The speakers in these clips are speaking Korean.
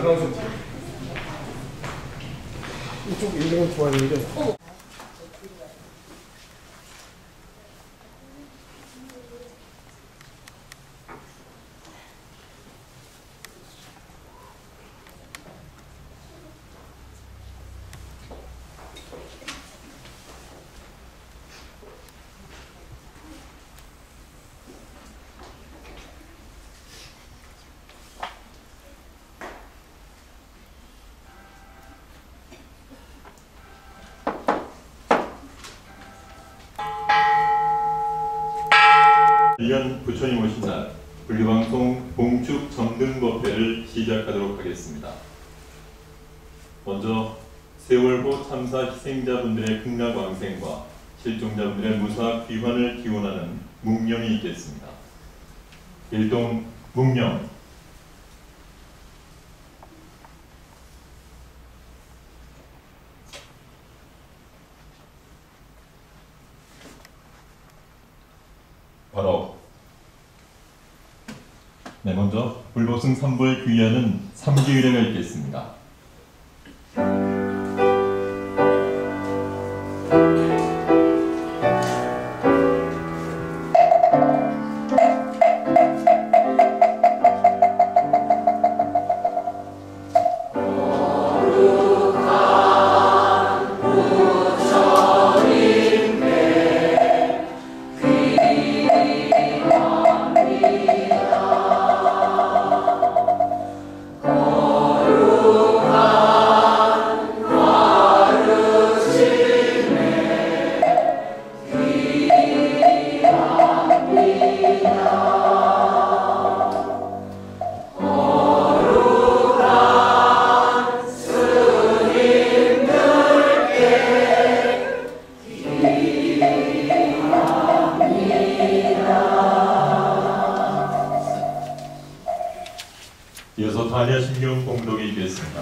안 나오셨지? 이쪽 인공은 좋아하는데. 년 부처님 오신 날 분리방송 봉축 점등법회를 시작하도록 하겠습니다. 먼저 세월호 참사 희생자분들의 극락왕생과 실종자분들의 무사 귀환을 기원하는 묵념이 있겠습니다. 일동 묵념. 바로 먼저 불법승 3부에 귀의하는 3기 의례가 있겠습니다. 이어서 다녀신경 공덕이 있겠습니다.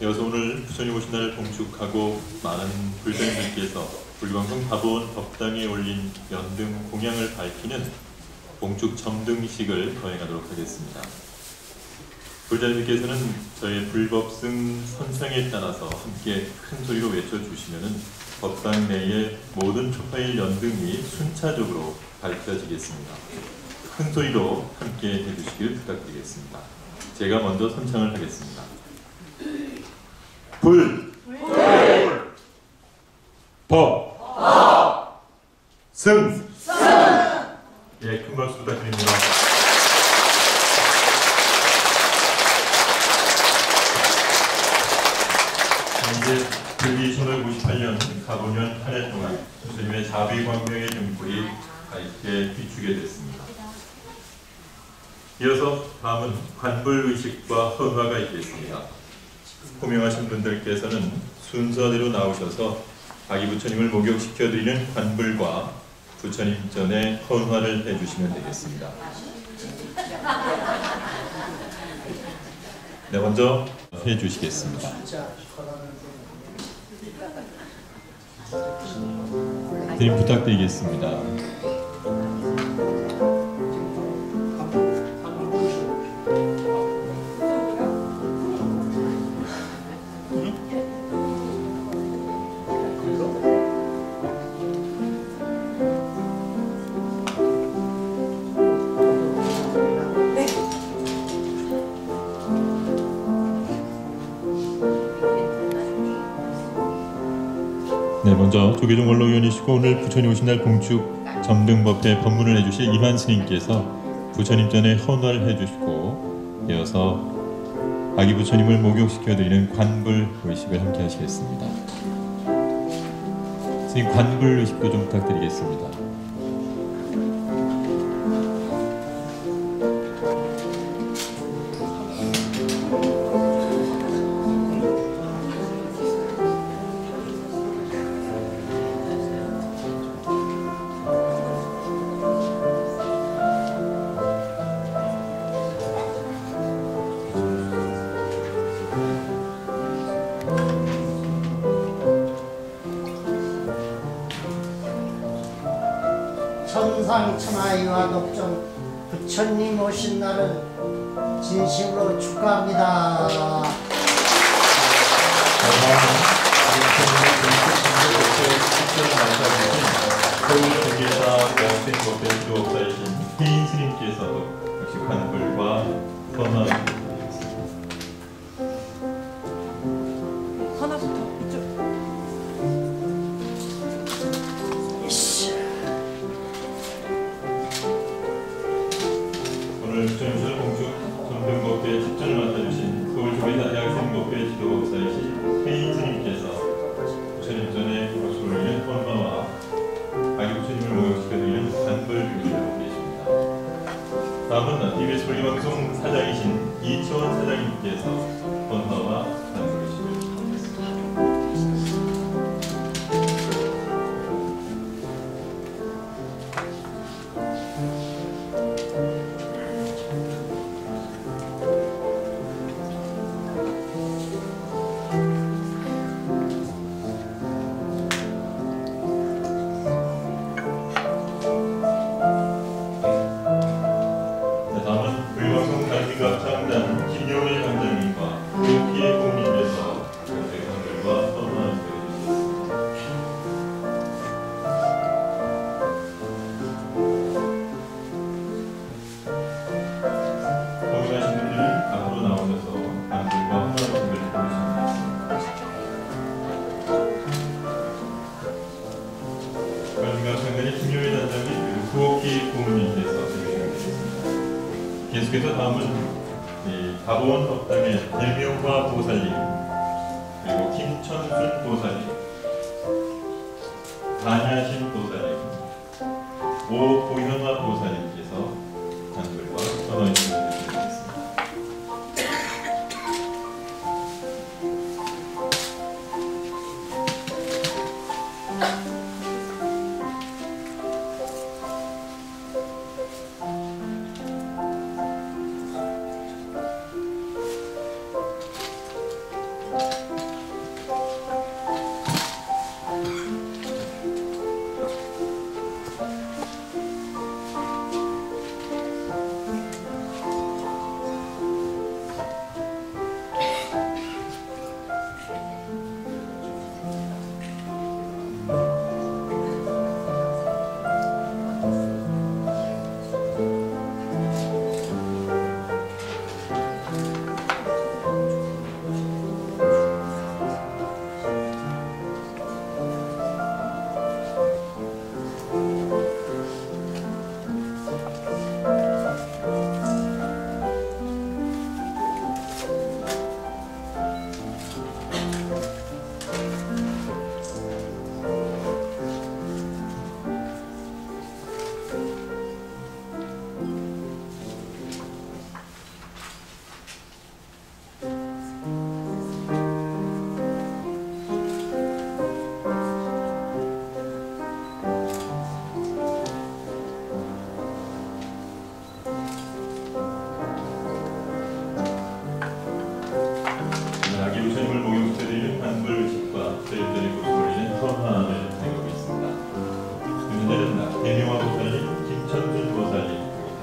이어서 오늘 부처님 오신 날을 봉축하고 많은 불자님들께서 분리방송 답원 법당에 올린 연등 공양을 밝히는 봉축 점등식을 거행하도록 하겠습니다. 불자님들께서는 저의 불법승 선상에 따라서 함께 큰 소리로 외쳐주시면 법당 내의 모든 초파일 연등이 순차적으로 밝혀지겠습니다. 큰 소리로 함께 해주시길 부탁드리겠습니다. 제가 먼저 선창을 하겠습니다. 불, 법, 승. 예, 큰 박수 부탁드립니다. 이제 불기 1558년 가보년 한 해 동안 부처님의 자비광명의 등불이 밝게 비추게 됐습니다. 이어서 다음은 관불의식과 헌화가 있겠습니다. 호명하신 분들께서는 순서대로 나오셔서 아기 부처님을 목욕시켜드리는 관불과 부처님 전에 헌화를 해주시면 되겠습니다. 네, 먼저 해주시겠습니다. 드림 부탁드리겠습니다. 네, 먼저 조계종 원로위원이시고 오늘 부처님 오신 날 봉축 점등법회 법문을 해주실 이만 스님께서 부처님 전에 헌화를 해주시고 이어서 아기 부처님을 목욕시켜드리는 관불 의식을 함께 하시겠습니다. 스님 관불 의식도 좀 부탁드리겠습니다. 천상천하의와 독전 부처님 오신 날을 진심으로 축하합니다. 서울조계사 명생법회 주옥사이신 혜인 스님께서도 역시 관불과 헌화를 오늘 부처님실 공축 점등법회 10전을 맡아주신 서울조계사 대학생법회 지도법사이신 혜인 스님께서 부처님 전에 박수를 올리는 헌화와 아기 부처님을 목욕시켜드리는 관불 의식을 하고 계십니다. 다음은 TBS 불기방송 사장이신 이초원 사장님께서 헌화와 관불 의식을 하겠습니다. 장단 김용일 관장님과 유기의 공님께서 관들과 헌화를 드리겠습니다. 호명하신 분들은 앞으로 나오셔서 관들과 헌화를 드리겠습니다. 관들과 장단의 김용일 단장님 그리고 구옥기 고문님께서 드리겠습니다. 계속해서 다음은 가보원 법당의 대명화 도사님 그리고 김천순 도사님 반야신 도사님 오보현화 도사님께서 관불과 헌화를 드리겠습니다.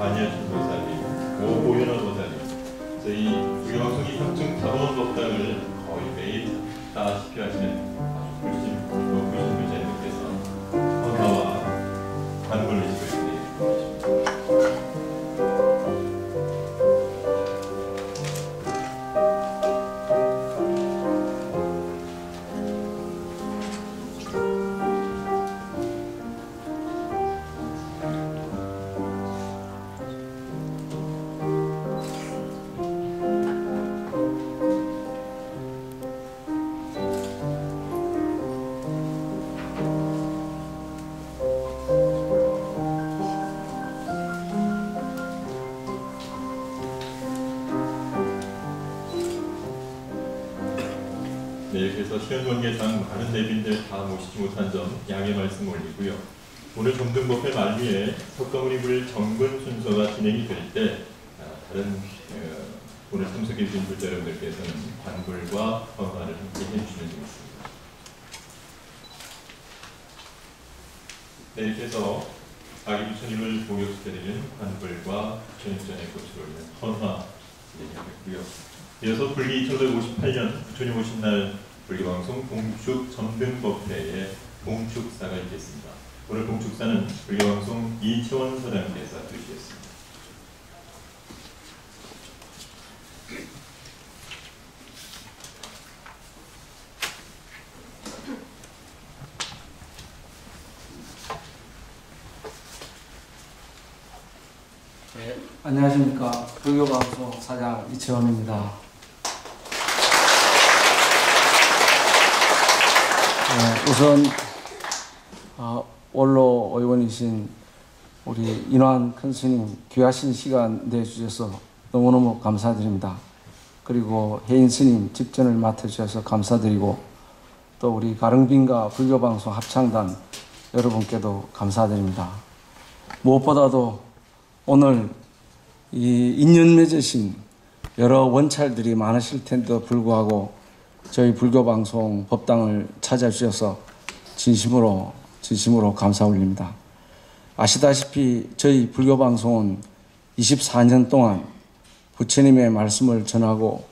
안예춘 도사님, 오보현아 도사님, 저희 불교방송이 협정 다본 법당을 거의 매일 다시피 하시는 아주 불신 교자님께서 헌화와 관불의식을 드리고 계십니다. 네, 그래서 시연관계상 많은 내빈들 다 모시지 못한 점 양해 말씀 올리고요. 오늘 점등법회 말미에 석가모니 정근 순서가 진행이 될 때 다른 오늘 참석해 주신 불자 여러분들께서는 관불과 헌화를 함께 해주시면 되겠습니다. 네, 이렇게 해서 자기 부처님을 목욕시켜드리는 관불과 부처님 전에 꽃을 올리는 헌화 진행하겠고요. 이어서 불기 1558년 부처님 오신 날 불교방송 봉축 점등법회의 봉축사가 있겠습니다. 오늘 봉축사는 불교방송 이채원 사장께서 주시겠습니다. 네, 안녕하십니까. 불교방송 사장 이채원입니다. 우선 원로 의원이신 우리 인환 큰 스님 귀하신 시간 내주셔서 너무너무 감사드립니다. 그리고 혜인 스님 집전을 맡아주셔서 감사드리고 또 우리 가릉빈가 불교방송 합창단 여러분께도 감사드립니다. 무엇보다도 오늘 이 인연 맺으신 여러 원찰들이 많으실 텐데도 불구하고 저희 불교방송 법당을 찾아주셔서 진심으로 감사 올립니다. 아시다시피 저희 불교방송은 24년 동안 부처님의 말씀을 전하고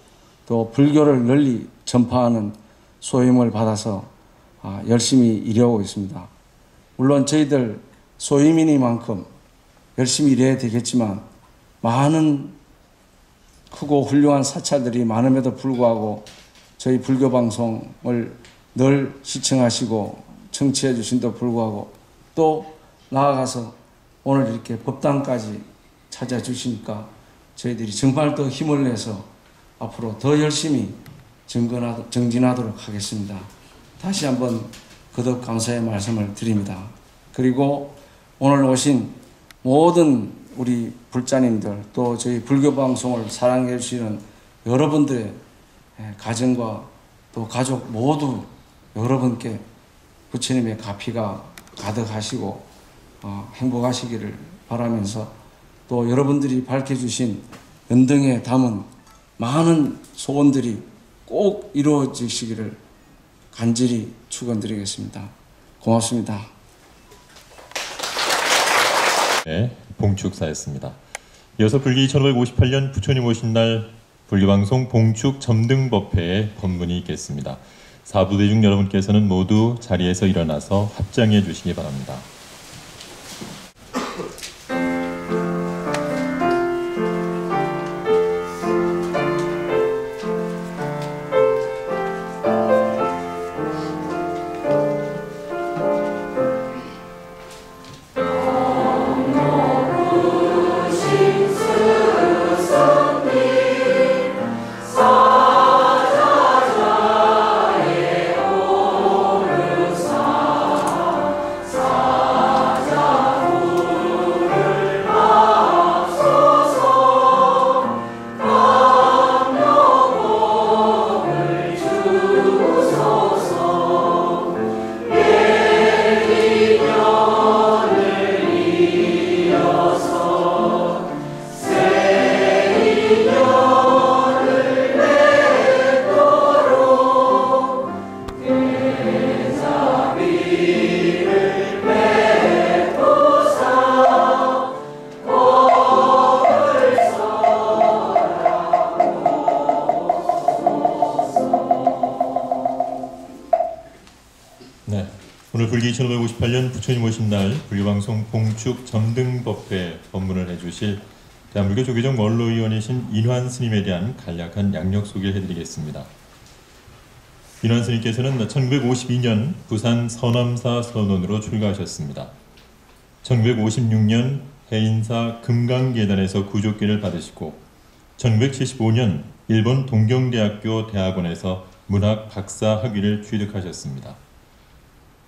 또 불교를 널리 전파하는 소임을 받아서 열심히 일해오고 있습니다. 물론 저희들 소임이니만큼 열심히 일해야 되겠지만 많은 크고 훌륭한 사찰들이 많음에도 불구하고 저희 불교방송을 늘 시청하시고 청취해 주신데도 불구하고 또 나아가서 오늘 이렇게 법당까지 찾아주시니까 저희들이 정말 더 힘을 내서 앞으로 더 열심히 정진하도록 하겠습니다. 다시 한번 거듭 감사의 말씀을 드립니다. 그리고 오늘 오신 모든 우리 불자님들 또 저희 불교방송을 사랑해 주시는 여러분들의 가정과 또 가족 모두 여러분께 부처님의 가피가 가득하시고 행복하시기를 바라면서 또 여러분들이 밝혀주신 연등에 담은 많은 소원들이 꼭 이루어지시기를 간절히 축원드리겠습니다. 고맙습니다. 네, 봉축사였습니다. 이어서 불기 1558년 부처님 오신 날 불교방송 봉축 점등법회의 법문이 있겠습니다. 사부대중 여러분께서는 모두 자리에서 일어나서 합장해 주시기 바랍니다. 사 오늘 불기 2558년 부처님 오신 날 불교방송 봉축 점등법회 법문을 해주실 대한불교 조계종 원로위원이신 인환 스님에 대한 간략한 양력 소개를 해드리겠습니다. 인환 스님께서는 1952년 부산 서남사 선원으로 출가하셨습니다. 1956년 해인사 금강계단에서 구족기를 받으시고 1975년 일본 동경대학교 대학원에서 문학 박사 학위를 취득하셨습니다.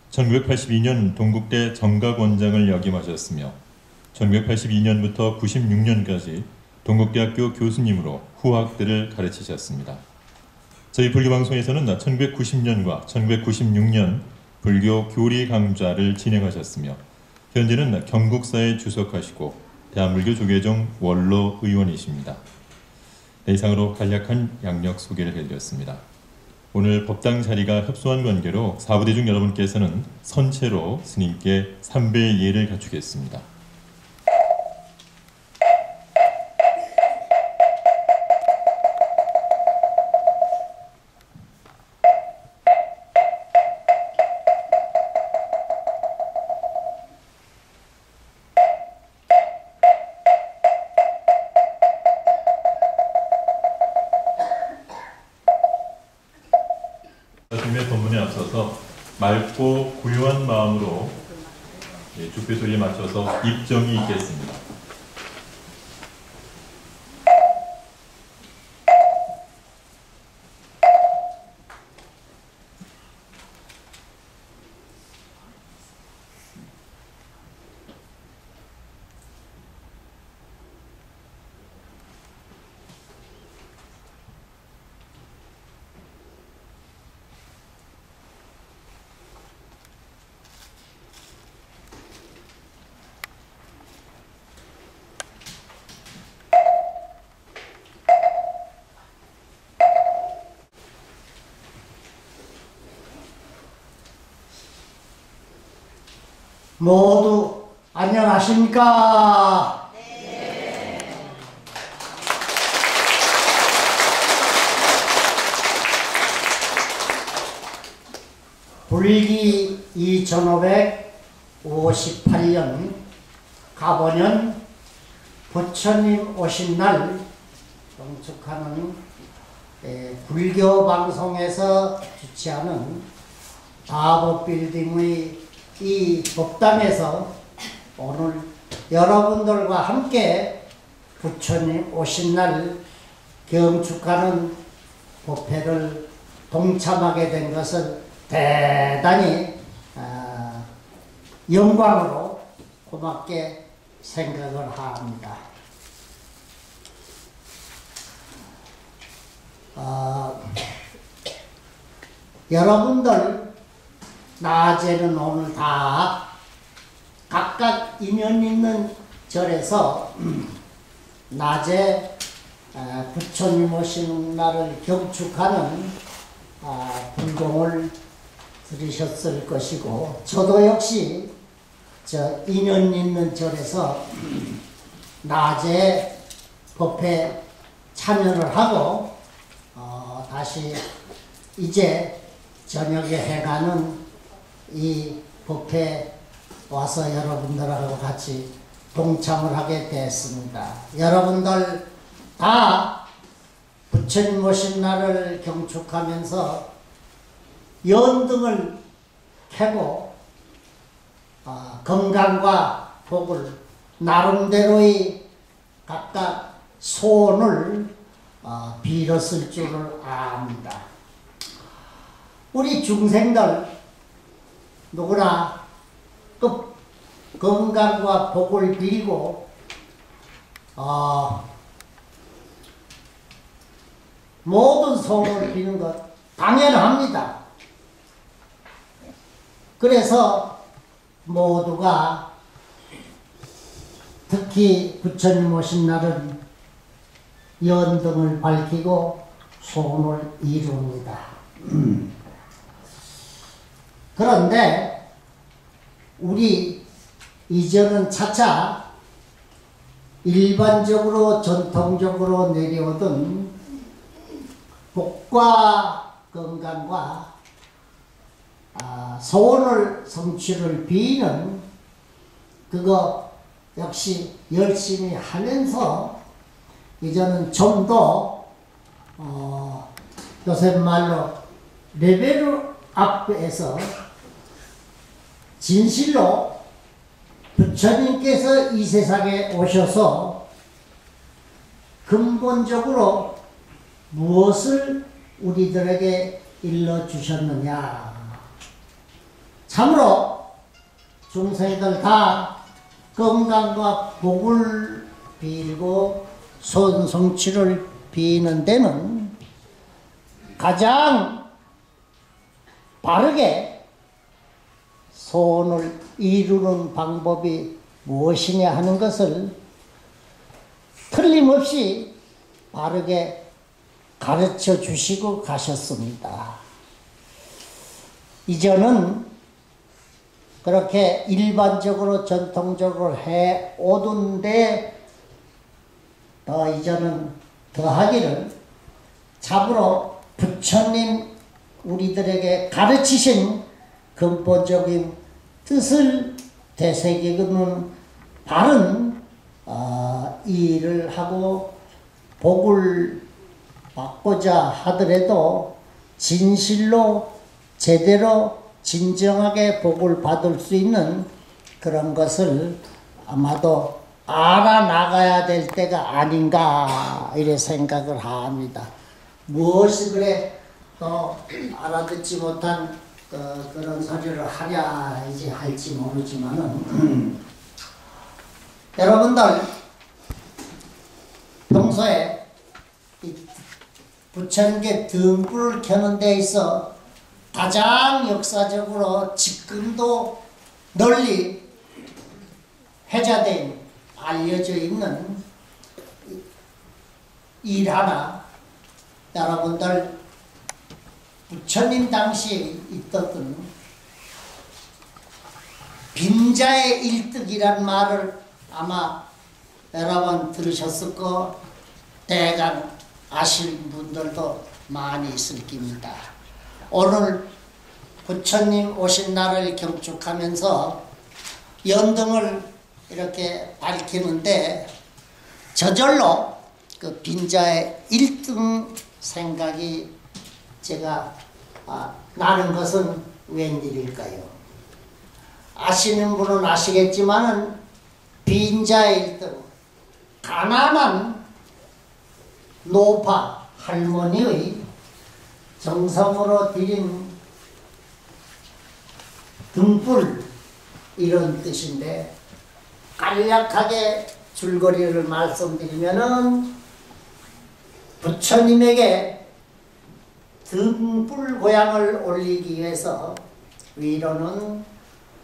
1982년 동국대 정각원장을 역임하셨으며 1982년부터 96년까지 동국대학교 교수님으로 후학들을 가르치셨습니다. 저희 불교방송에서는 1990년과 1996년 불교 교리 강좌를 진행하셨으며 현재는 경국사에 주석하시고 대한불교 조계종 원로 의원이십니다. 네, 이상으로 간략한 양력 소개를 해드렸습니다. 오늘 법당 자리가 협소한 관계로 사부대중 여러분께서는 선체로 스님께 삼배의 예를 갖추겠습니다. 스님의 법문에 앞서서 맑고 고요한 마음으로 죽배 소리에 맞춰서 입정이 있겠습니다. 모두 안녕하십니까? 네. 불기 2558년 가보년 부처님 오신 날 경축하는 불교 방송에서 주최하는 다법빌딩의 이 법당에서 오늘 여러분들과 함께 부처님 오신 날 경축하는 법회를 동참하게 된 것을 대단히 영광으로 고맙게 생각을 합니다. 여러분들 낮에는 오늘 다 각각 인연 있는 절에서 낮에 부처님 오시는 날을 경축하는 불공을 들으셨을 것이고, 저도 역시 저 인연 있는 절에서 낮에 법회 참여를 하고 다시 이제 저녁에 해가는 이 법회에 와서 여러분들하고 같이 동참을 하게 됐습니다. 여러분들 다 부처님 오신 날을 경축하면서 연등을 켜고 건강과 복을 나름대로의 각각 소원을 빌었을 줄을 압니다. 우리 중생들 누구나 건강과 복을 빌고 모든 소원을 비는 것 당연합니다. 그래서 모두가 특히 부처님 오신 날은 연등을 밝히고 소원을 이룹니다. 그런데 우리 이제는 차차 일반적으로 전통적으로 내려오던 복과 건강과 소원을 성취를 비는 그거 역시 열심히 하면서 이제는 좀 더 요새 말로 레벨 앞에서 진실로 부처님께서 이 세상에 오셔서 근본적으로 무엇을 우리들에게 일러주셨느냐. 참으로 중생들 다 건강과 복을 빌고 소원성취를 비는 데는 가장 바르게 소원을 이루는 방법이 무엇이냐 하는 것을 틀림없이 바르게 가르쳐 주시고 가셨습니다. 이전은 그렇게 일반적으로 전통적으로 해 오던데 더 이전은 더 하기를 참으로 부처님 우리들에게 가르치신 근본적인 뜻을 되새기는 바른 일을 하고 복을 받고자 하더라도 진실로 제대로 진정하게 복을 받을 수 있는 그런 것을 아마도 알아나가야 될 때가 아닌가 이래 생각을 합니다. 무엇이 그래 또 알아듣지 못한 그런 소리를 하랴 이제 할지 모르지만은 여러분들 평소에 부처님께 등불을 켜는 데 있어 가장 역사적으로 지금도 널리 회자된 알려져 있는 일 하나 여러분들 부처님 당시에 있었던 빈자의 일득이란 말을 아마 여러분 들으셨을 거 대강 아실 분들도 많이 있을 겁니다. 오늘 부처님 오신 날을 경축하면서 연등을 이렇게 밝히는데 저절로 그 빈자의 1등 생각이 제가 나는 것은 웬일일까요? 아시는 분은 아시겠지만은 빈자의 1등 가난한 노파 할머니의 정성으로 드린 등불 이런 뜻인데 간략하게 줄거리를 말씀드리면은 부처님에게 등불 고향을 올리기 위해서 위로는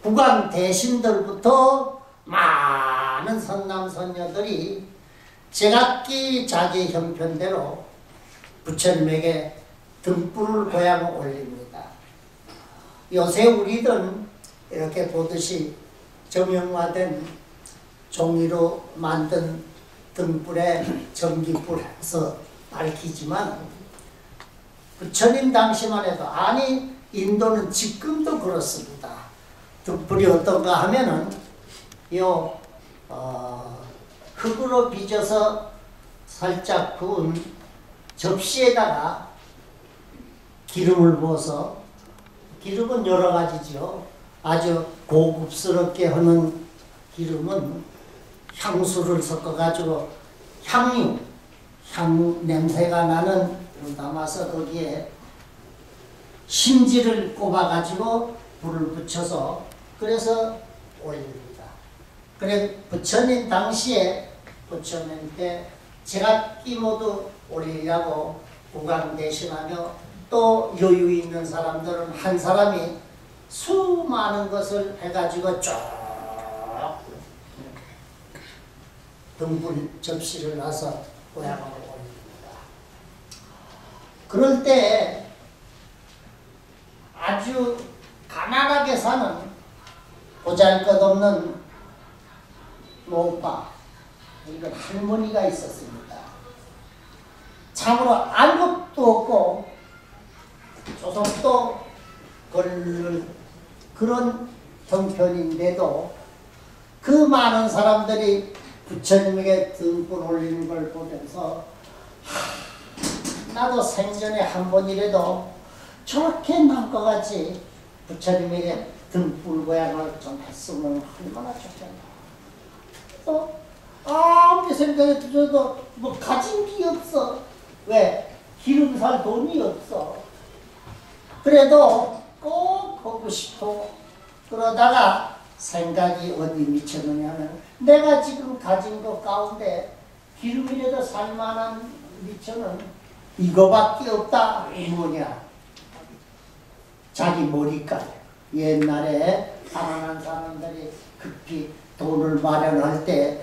국왕 대신들부터 많은 선남선녀들이 제각기 자기 형편대로 부처님에게 등불을 고향을 올립니다. 요새 우리들은 이렇게 보듯이 정형화된 종이로 만든 등불에 전기불 해서 밝히지만 부처님 당시만 해도 아니 인도는 지금도 그렇습니다. 등불이 어떤가 하면은 요 흙으로 빚어서 살짝 구운 접시에다가 기름을 부어서 기름은 여러 가지죠. 아주 고급스럽게 하는 기름은 향수를 섞어가지고 향 냄새가 나는 담아서 거기에 심지를 꼽아가지고 불을 붙여서 그래서 올립니다. 그래 부처님 당시에 부처님께 제각기 모두 올리려고 국왕 대신하며 또 여유 있는 사람들은 한 사람이 수많은 것을 해가지고 쭉 등불 접시를 놔서 고향으로 올립니다. 그럴 때 아주 가난하게 사는 보잘것없는 노빠 이건 할머니가 있었습니다. 참으로 아무것도 없고 조선도 걸을 그런 형편인데도 그 많은 사람들이 부처님에게 등불 올리는 걸 보면서 나도 생전에 한 번이라도 저렇게 남과 같이 부처님에게 등불 모양을 좀 했으면 얼마나 좋겠나. 또 아무리 생각해 들어도 뭐 가진 게 없어. 왜? 기름 살 돈이 없어. 그래도 꼭 하고 싶어. 그러다가 생각이 어디 미쳤느냐면 내가 지금 가진 것 가운데 기름이라도 살만한 미천은 이거밖에 없다. 이 뭐냐? 자기 머리카락. 옛날에 가난한 사람들이 급히 돈을 마련할 때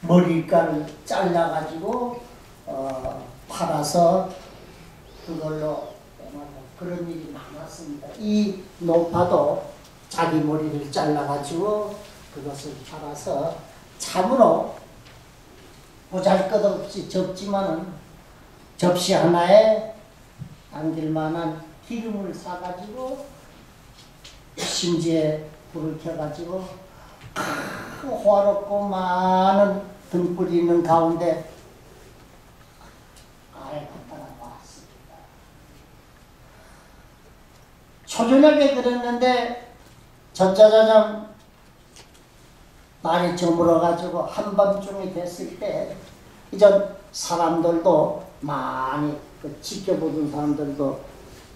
머리카락을 잘라가지고 팔아서 그걸로 그런 일이 많았습니다. 이 노파도 자기 머리를 잘라가지고 그것을 팔아서 참으로 보잘것없이 적지만은 접시 하나에 담길만한 기름을 사가지고 심지에 불을 켜가지고 호화롭고 많은 등불이 있는 가운데 아래 갔다가 왔습니다. 초저녁에 그랬는데 전자자전 많이 저물어가지고 한밤중이 됐을 때 이전 사람들도 많이 지켜보던 사람들도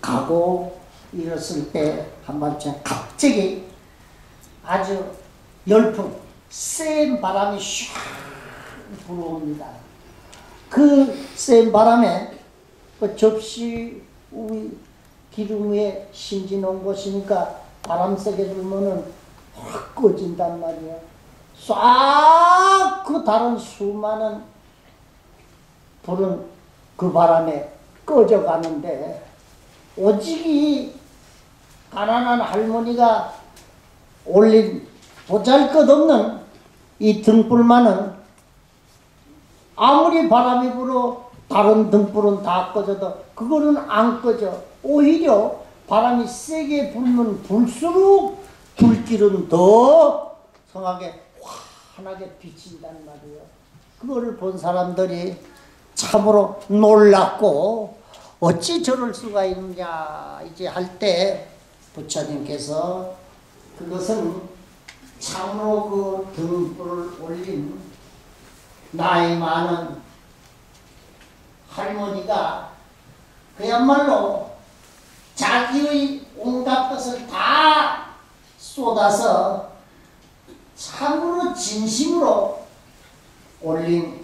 가고 이랬을 때 한밤중에 갑자기 아주 열풍 센 바람이 슉 불어옵니다. 그 센 바람에 그 접시 위 기름 위에 심지 놓은 것이니까 바람 세게 불면은 확 꺼진단 말이야. 싹 그 다른 수많은 불은 그 바람에 꺼져가는데 오직 이 가난한 할머니가 올린 보잘것없는 이 등불만은 아무리 바람이 불어 다른 등불은 다 꺼져도 그거는 안 꺼져. 오히려 바람이 세게 불면 불수록 불길은 더 성하게 환하게 비친단 말이에요. 그거를 본 사람들이 참으로 놀랐고 어찌 저럴 수가 있느냐 이제 할 때 부처님께서 그것은 참으로 그 등불을 올린 나이 많은 할머니가 그야말로 자기의 온갖 것을 다 쏟아서 참으로 진심으로 올린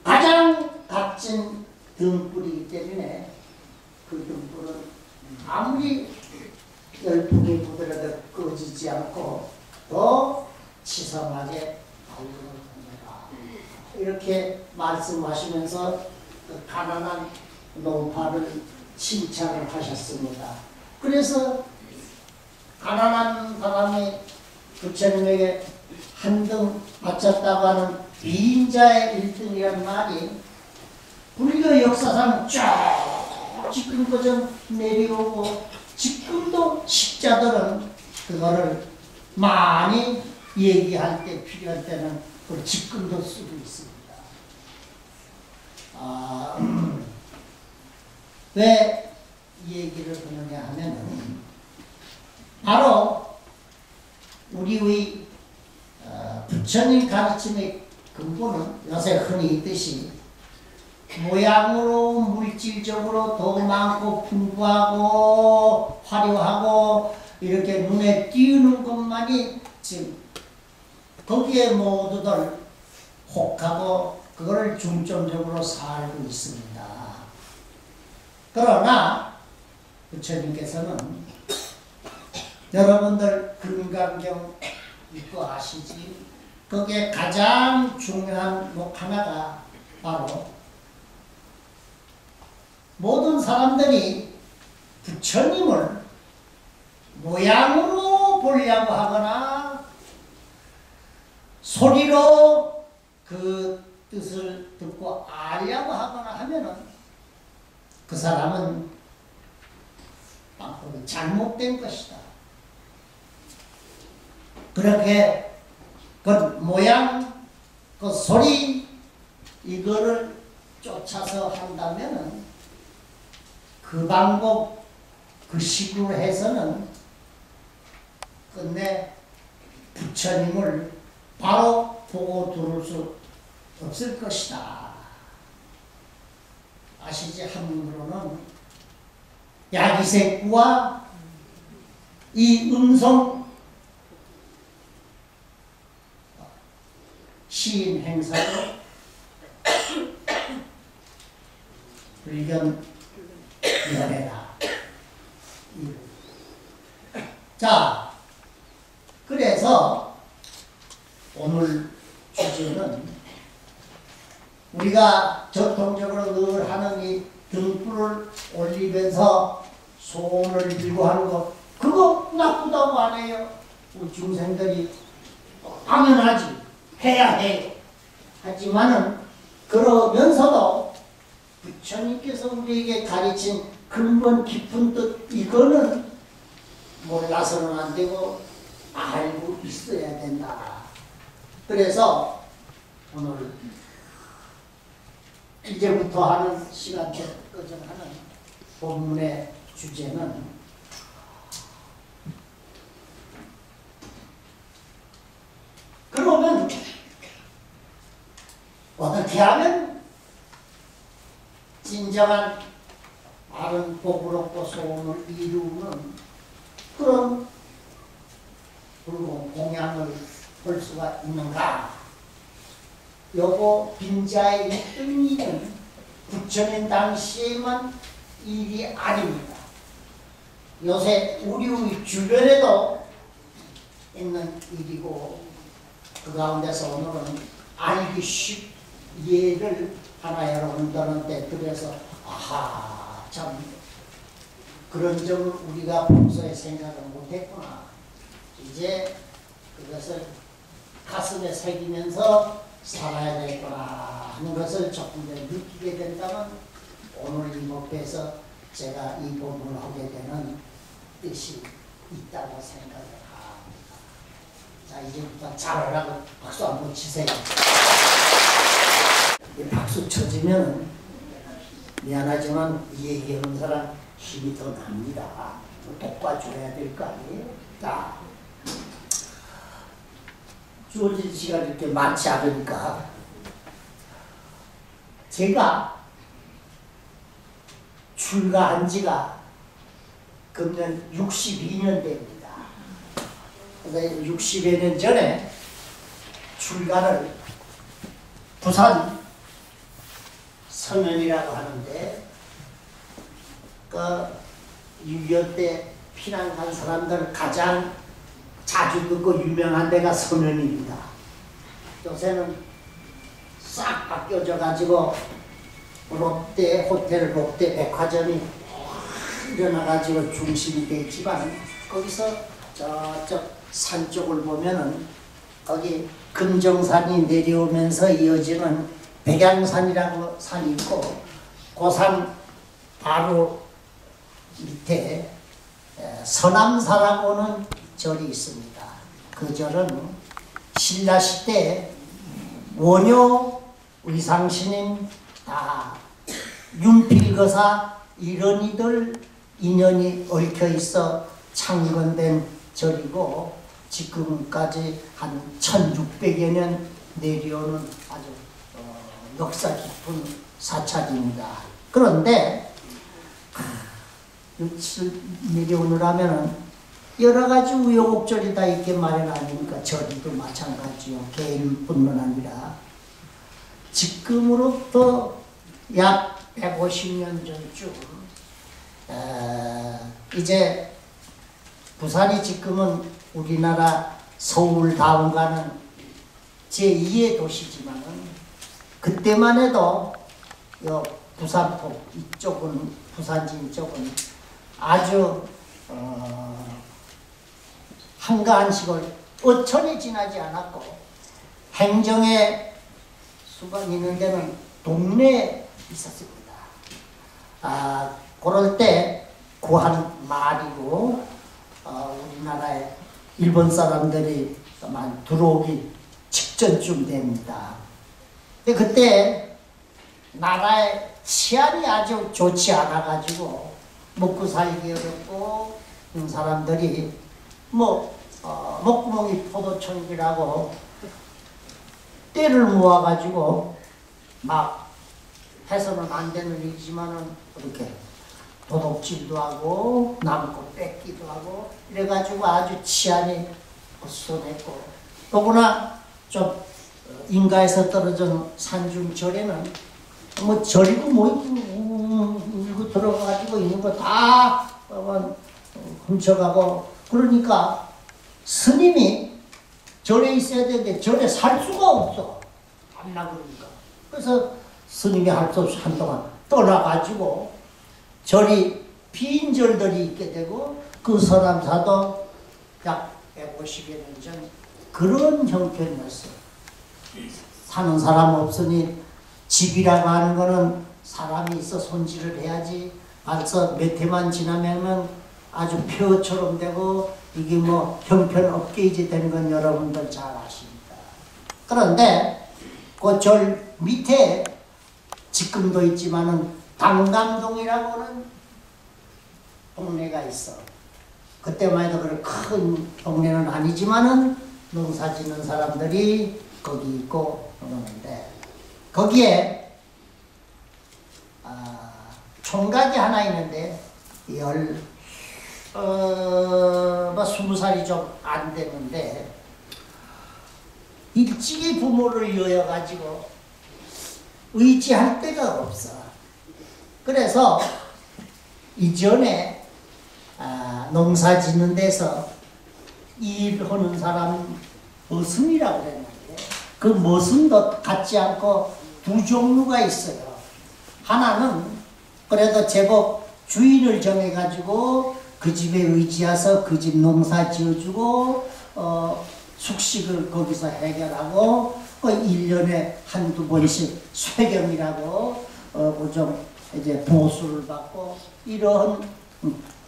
가장 값진 등불이기 때문에 그 등불은 아무리 열풍이 부더라도 꺼지지 않고 더 치성하게 달리는 겁니다. 이렇게 말씀하시면서 그 가난한 노파를 칭찬을 하셨습니다. 그래서 가난한 사람이 부처님에게 한 등 바쳤다고 하는 이인자의 1등이란 말이 불교 역사상 쫙 지금까지 내려오고 지금도 식자들은 그거를 많이 얘기할 때 필요할 때는 그걸 지금도 쓰고 있습니다. 왜 이 얘기를 하느냐 하면은 바로 우리의 부처님 가르침의 근본은 요새 흔히 있듯이 모양으로 물질적으로 더 많고 풍부하고 화려하고 이렇게 눈에 띄우는 것만이 지금 거기에 모두들 혹하고 그걸 중점적으로 살고 있습니다. 그러나 부처님께서는 여러분들 금강경 읽고 아시지? 거기에 가장 중요한 목 하나가 바로 모든 사람들이 부처님을 모양으로 보려고 하거나 소리로 그 뜻을 듣고 알려고 하거나 하면은 그 사람은 방법이 잘못된 것이다. 그렇게 그 모양, 그 소리 이거를 쫓아서 한다면은 그 방법, 그 식으로 해서는 끝내 부처님을 바로 보고 들을 수 없을 것이다. 아시지? 한문으로는 야기색구와 이 음성 시인 행사로 불견 연애다. 자, 그래서 오늘 주제는 우리가 전통적으로 늘 하는 이 등불을 올리면서 소원을 빌고 하는 거, 그거 나쁘다고 안 해요. 우리 중생들이 당연하지, 해야 해요. 하지만은 그러면서도 부처님께서 우리에게 가르친 근본 깊은 뜻, 이거는 몰라서는 안 되고 알고 있어야 된다. 그래서 오늘 이제부터 하는 시간 때까지 하는 본문의 주제는 그러면 어떻게 하면 진정한 바른 복을 얻고 소원을 이루는 그런 공양을 볼 수가 있는가? 요거 빈자의 있던 일은 부처님 당시에만 일이 아닙니다. 요새 우리 주변에도 있는 일이고, 그 가운데서 오늘은 알기 쉽 예를 하나 여러분들한테 드려서 아하, 참 그런 점을 우리가 평소에 생각을 못했구나. 이제 그것을 가슴에 새기면서 살아야 되겠구나 하는 것을 조금 더 느끼게 된다면 오늘 이 목표에서 제가 이 본문을 하게 되는 뜻이 있다고 생각을 합니다. 자, 이제부터 잘하라고 박수 한번 치세요. 이 박수 쳐주면 미안하지만 이 얘기하는 사람 힘이 더 납니다. 돋궈줘야 될 거 아니에요? 자, 주어진 시간이 이렇게 많지 않으니까 제가 출가한 지가 금년 62년 됩니다. 60여 년 전에 출가를 부산 서면이라고 하는데 그 6.25 때 피난 간 사람들 가장 자주 듣고 유명한 데가 서면입니다. 요새는 싹 바뀌어져 가지고 롯데 호텔, 롯데 백화점이 일어나 가지고 중심이 돼 있지만 거기서 저쪽 산 쪽을 보면은 거기 금정산이 내려오면서 이어지는 백양산이라고 산이 있고 그 산 바로 밑에 서남사라고는 절이 있습니다. 그 절은 신라시대 원효 의상스님 다 윤필거사 이런 이들 인연이 얽혀 있어 창건된 절이고 지금까지 한 1600여 년 내려오는 아주 역사 깊은 사찰입니다. 그런데 내려오느라면 여러 가지 우여곡절이 다 있게 마련 아닙니까? 저리도 마찬가지요. 개인뿐만 아니라 지금으로부터 약 150년 전쯤 이제 부산이 지금은 우리나라 서울 다음가는 제2의 도시지만은 그때만 해도 요 부산폭 이쪽은 부산진 쪽은 아주 한가한 시골 어촌이 지나지 않았고 행정에 수반이 있는 데는 동네에 있었습니다. 그럴 때 구한 말이고 우리나라에 일본 사람들이 만 들어오기 직전쯤 됩니다. 근데 그때 나라의 치안이 아주 좋지 않아가지고 먹고 살기 어렵고 사람들이 목구멍이 포도청이라고 때를 모아가지고 막 해서는 안 되는 일이지만은 이렇게 도둑질도 하고 남고 뺏기도 하고 이래가지고 아주 치안이 어수선했고 더구나 좀 인가에서 떨어진 산중절에는 절이고 이거 들어가가지고 있는 거 다 훔쳐가고 그러니까 스님이 절에 있어야 되는데 절에 살 수가 없어. 안 나그러니까. 그래서 스님이 할 수 없이 한동안 떠나가지고 절이 빈 절들이 있게 되고 그 서남사도 약 150여 년 전 그런 형편이었어. 사는 사람 없으니 집이라고 하는 거는 사람이 있어 손질을 해야지. 벌써 몇 해만 지나면 아주 폐허처럼 되고 이게 형편없게 이제 되는 건 여러분들 잘 아십니다. 그런데 그 절 밑에 지금도 있지만은 당감동이라고 하는 동네가 있어. 그때만 해도 그런 큰 동네는 아니지만은 농사 짓는 사람들이 거기 있고 그러는데 거기에 총각이 하나 있는데 20살이 좀 안 되는데 일찍이 부모를 이어가지고 의지할 데가 없어. 그래서 이전에 농사 짓는 데서 일하는 사람 머슴이라고 그랬는데 그 머슴도 같지 않고 두 종류가 있어요. 하나는 그래도 제법 주인을 정해가지고 그 집에 의지해서 그 집 농사 지어주고 숙식을 거기서 해결하고 1년에 한두 번씩 쇠경이라고 좀 이제 보수를 받고 이런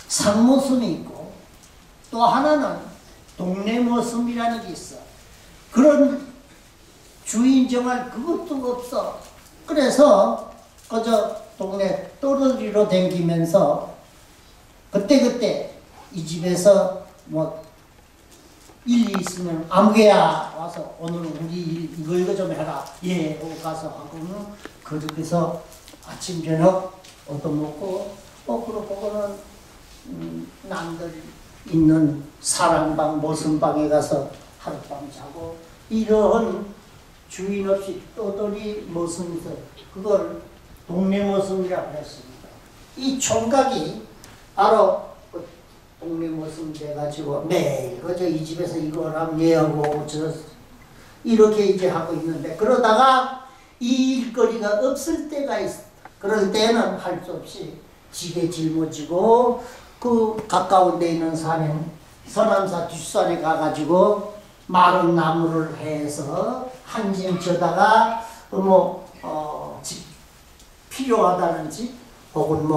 상모슴이 있고 또 하나는 동네 모슴이라는 게 있어. 그런 주인 정할 그것도 없어. 그래서 그저 동네 떠돌이로 댕기면서 그때그때 이 집에서 일이 있으면 아무개야 와서 오늘 우리 일 이거 좀 해라. 예 하고 가서 하고는 그렇게서 아침 저녁 얻어먹고 그리고 그거는 남들 있는 사랑방 모슴방에 가서 하룻밤 자고 이런 주인 없이 떠돌이 모습에서 그걸 동네 모습이라고 했습니다. 이 총각이 바로 그 동네 모습 돼가지고 매일 그저 이 집에서 이걸 하면 얘하고 저 이렇게 이제 하고 있는데 그러다가 이 일거리가 없을 때가 있어. 그럴 때는 할 수 없이 지게 짊어지고 그 가까운 데 있는 산에 서남사 뒷산에 가가지고 마른 나무를 해서 한 짐 져다가 필요하다는 집 혹은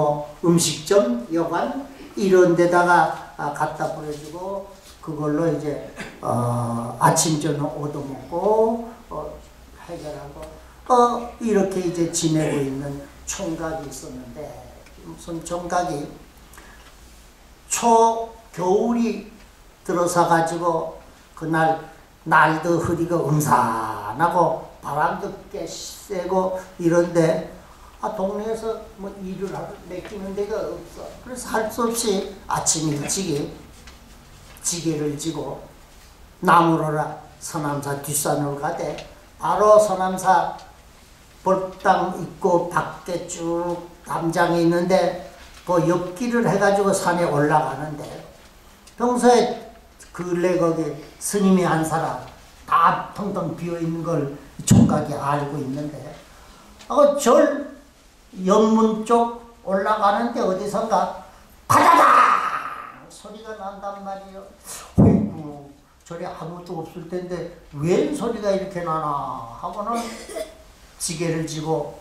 음식점 여관 이런 데다가 갖다 뿌려주고 그걸로 이제 아침 저녁 얻어먹고 해결하고 이렇게 이제 지내고 있는 총각이 있었는데 무슨 총각이 초겨울이 들어서 가지고 그날 날도 흐리고 음산하고 바람도 꽤 세고 이런데 동네에서 일을 맡기는 데가 없어. 그래서 할 수 없이 아침 일찍이 지게를 지고 나무로라 서남사 뒷산으로 가되 바로 서남사 볼당 있고 밖에 쭉 담장이 있는데 그 옆길을 해가지고 산에 올라가는데 평소에 근래 거기 스님이 한 사람 다 텅텅 비어있는 걸 총각이 알고 있는데 절 옆문 쪽 올라가는데 어디선가 바다당 소리가 난단 말이에요. 어이구 절에 아무것도 없을 텐데 웬 소리가 이렇게 나나 하고는 지게를 지고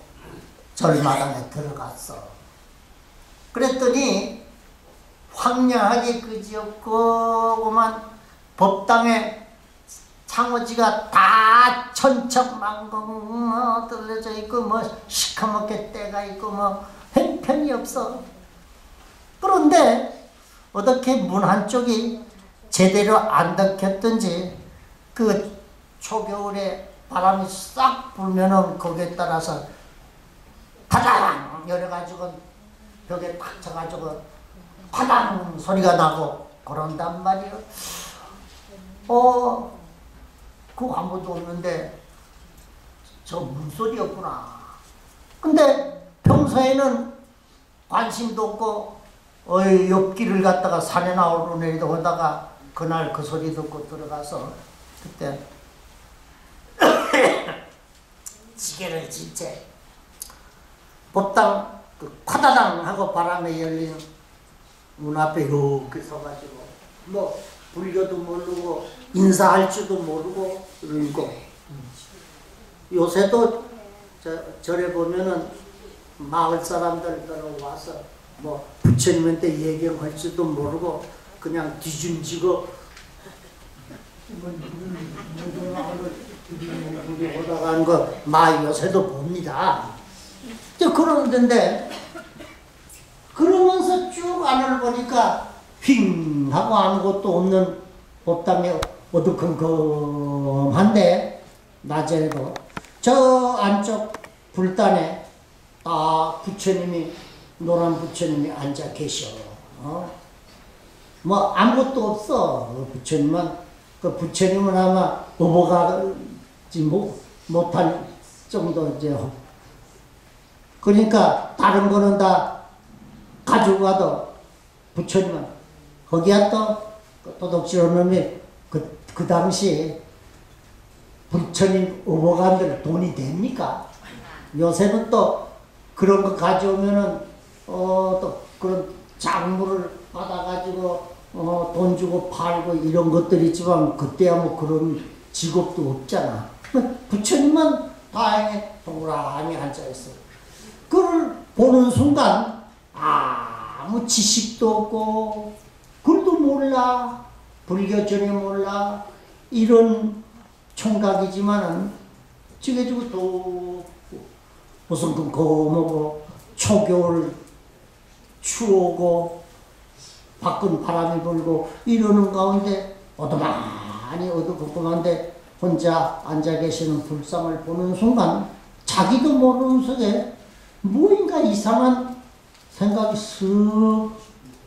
절마당에 들어갔어. 그랬더니 황량하게 그지없고만 법당에 창호지가 다 천척만공 떨어져 있고 뭐 시커멓게 때가 있고 뭐 형편이 없어. 그런데 어떻게 문 한쪽이 제대로 안 닫혔든지 그 초겨울에 바람이 싹 불면은 거기에 따라서 파당 열어가지고 벽에 탁 쳐가지고 파당 소리가 나고 그런단 말이요. 그거 아무도 없는데 저 문소리였구나. 근데 평소에는 관심도 없고 옆길을 갔다가 산에나 오르내리다 오다가 그날 그 소리 듣고 들어가서 그때 지게를 진 채 법당 그 과다당 하고 바람에 열린 문 앞에 이렇게 서가지고 뭐 불교도 모르고 인사할 줄도 모르고 그러고 요새도 절에 보면은 마을 사람들 들어와서 뭐 부처님한테 얘기할 줄도 모르고 그냥 뒤짐지고 오다가 한 거 마 요새도 봅니다. 그러는데 그러면서 쭉 안을 보니까 휙 하고 아무것도 없는 법당에 어두컴컴한데 낮에도 저 안쪽 불단에 부처님이 노란 부처님이 앉아 계셔. 뭐 아무것도 없어. 그 부처님은 아마 넘어가지 못할 정도 이제. 그러니까 다른 거는 다 가지고 가도 부처님은 거기야 또 도둑질 놈이 그 당시 부처님 업어간들 돈이 됩니까? 요새는 또 그런 거 가져오면은 또 그런 작물을 받아가지고 돈 주고 팔고 이런 것들이 있지만 그때야 뭐 그런 직업도 없잖아. 부처님은 다행히 동그라미 앉아있어. 그걸 보는 순간 아무 지식도 없고 글도 몰라 불교 전혀 몰라 이런 총각이지만은 지게지고 또 무슨 그 뭐고 초겨울 추우고 밖은 바람이 불고 이러는 가운데 어두만히 어두컴컴한데 혼자 앉아 계시는 불상을 보는 순간 자기도 모르는 속에 뭐인가 이상한 생각이 쓱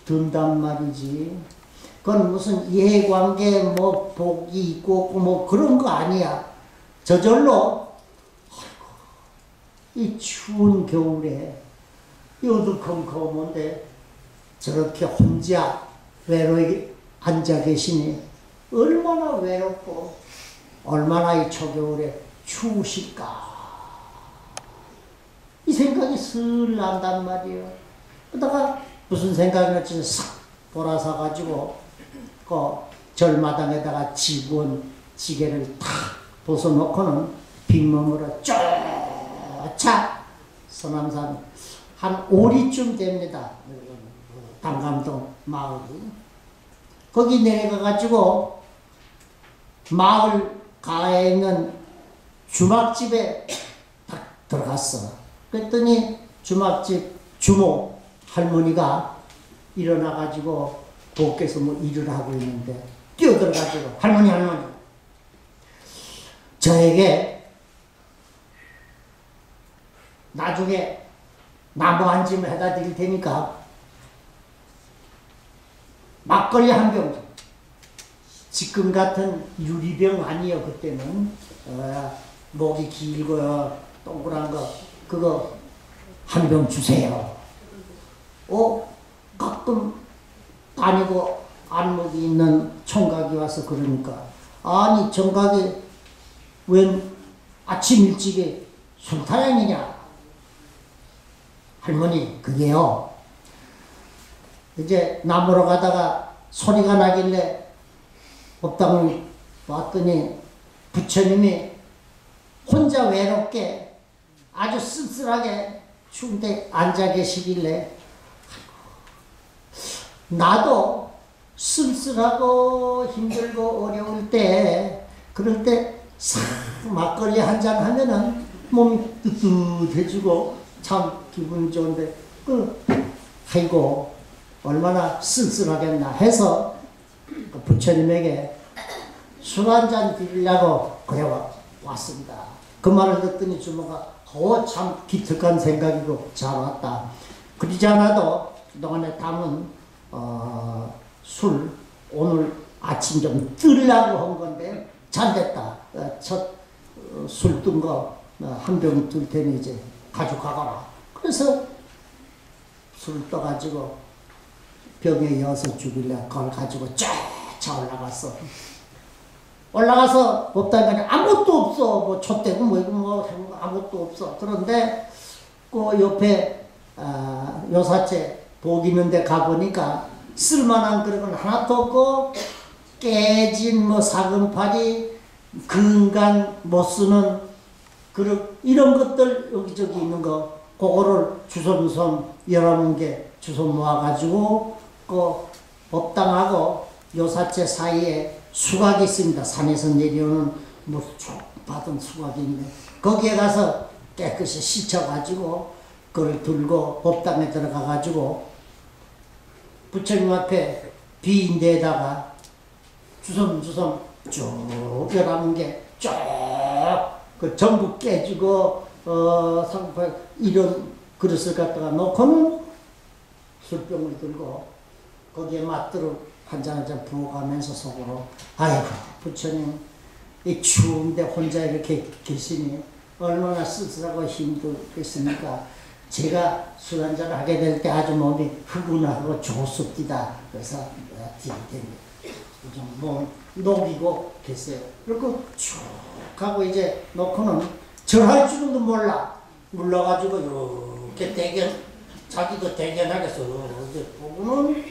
든단 말이지. 그건 무슨 이해관계 뭐 복이 있고 없고 뭐 그런 거 아니야. 저절로 이 추운 겨울에 이 어두컴컴한데 저렇게 혼자 외로이 앉아 계시니 얼마나 외롭고 얼마나 이 초겨울에 추우실까. 이 생각이 슬 난단 말이에요. 그러다가 무슨 생각이 났지 싹 돌아서 가지고 그 절마당에다가 지구온 지게를 탁 벗어놓고는 빈몸으로 쫓아 서남산 한 오리쯤 됩니다. 당감동 마을이. 거기 내려가 가지고 마을 가에 있는 주막집에 딱 들어갔어. 그랬더니 주막집 주모 할머니가 일어나가지고 밖에서 뭐 일을 하고 있는데 뛰어들어가지고 할머니 저에게 나중에 나무 한 짐 해다 드릴 테니까 막걸리 한 병, 지금 같은 유리병 아니요. 그때는 목이 길고 동그란 거 그거 한 병 주세요. 가끔 다니고 안목이 있는 총각이 와서 그러니까 아니 총각이 웬 아침 일찍에 술타령이냐. 할머니 그게요 이제 나무로 가다가 소리가 나길래 법당을 왔더니 부처님이 혼자 외롭게 아주 쓸쓸하게 추운데 앉아 계시길래 나도 쓸쓸하고 힘들고 어려울 때, 그럴 때 싹 막걸리 한잔 하면은 몸이 뜨뜻해지고 참 기분 좋은데, 아이고 얼마나 쓸쓸하겠나 해서 부처님에게 술 한잔 드리려고 그래 왔습니다. 그 말을 듣더니 주모가 참 기특한 생각이고 잘 왔다. 그러지 않아도 그동안에 담은 술 오늘 아침 좀 뜨려고 한 건데 잘 됐다. 첫 술 뜬 거 한 병 뜰 테니 이제 가져가거라. 그래서 술 떠가지고 병에 이어서 죽일래 그걸 가지고 쫙 올라갔어. 올라가서 법당에 아무것도 없어. 뭐 촛대고 뭐 이거 뭐 아무것도 없어. 그런데 그 옆에 요사체 복 있는 데 가보니까 쓸만한 그릇은 하나도 없고 깨진 뭐 사금팔이 근간 못 쓰는 그릇 이런 것들 여기저기 있는 거 그거를 주섬주섬 11개 주섬 모아가지고 그 법당하고 요사체 사이에 수각이 있습니다. 산에서 내려오는 뭐 쭉 받은 수각이 있는데 거기에 가서 깨끗이 씻어가지고 그걸 들고 법당에 들어가가지고 부처님 앞에 비인 데에다가 주섬주섬 쭉 11개 쫙 그 전부 깨지고 상팔 이런 그릇을 갖다가 놓고는 술병을 들고 거기에 맞도록 한잔한잔 부어가면서 속으로 아이고 부처님 이 추운데 혼자 이렇게 계시니 얼마나 쓸쓸하고 힘들겠습니까. 제가 술 한잔 하게 될 때 아주 몸이 흑운하고 좋습니다. 그래서 좀 녹이고 계세요. 그리고 쭉 하고 이제 놓고는 절할 줄도 몰라가지고 이렇게 대견 자기도 대견하겠어. 보고는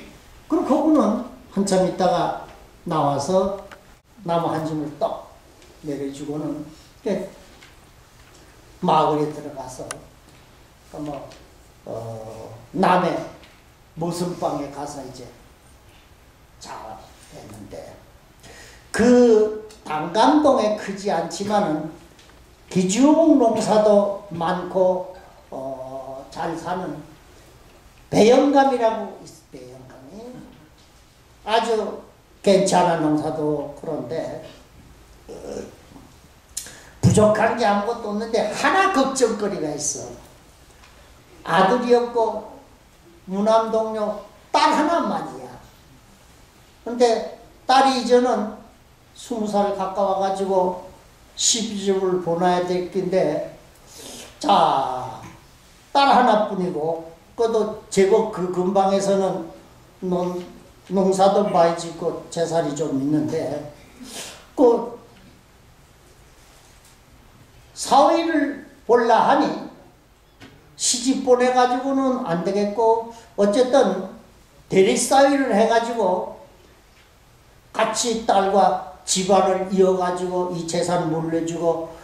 그리고 그분은 한참 있다가 나와서 나무 한 줌을 떡 내려주고는 마을에 들어가서 남의 모슴방에 가서 이제 자했는데 그 당감동에 크지 않지만은 기중 농사도 많고 잘 사는 배영감이라고 있어. 배영감이 아주 괜찮은 농사도 그런데 부족한 게 아무것도 없는데 하나 걱정거리가 있어. 아들이 없고 무남동료 딸 하나만이야. 근데 딸이 이제는 20살 가까워가지고 시집을 보내야 될 텐데 자, 딸 하나뿐이고 그것도 제법 그 근방에서는 농사도 많이 짓고 재살이 좀 있는데 그 사위를 볼라 하니 시집 보내가지고는 안 되겠고 어쨌든 대리사위를 해가지고 같이 딸과 집안을 이어가지고 이 재산 물려주고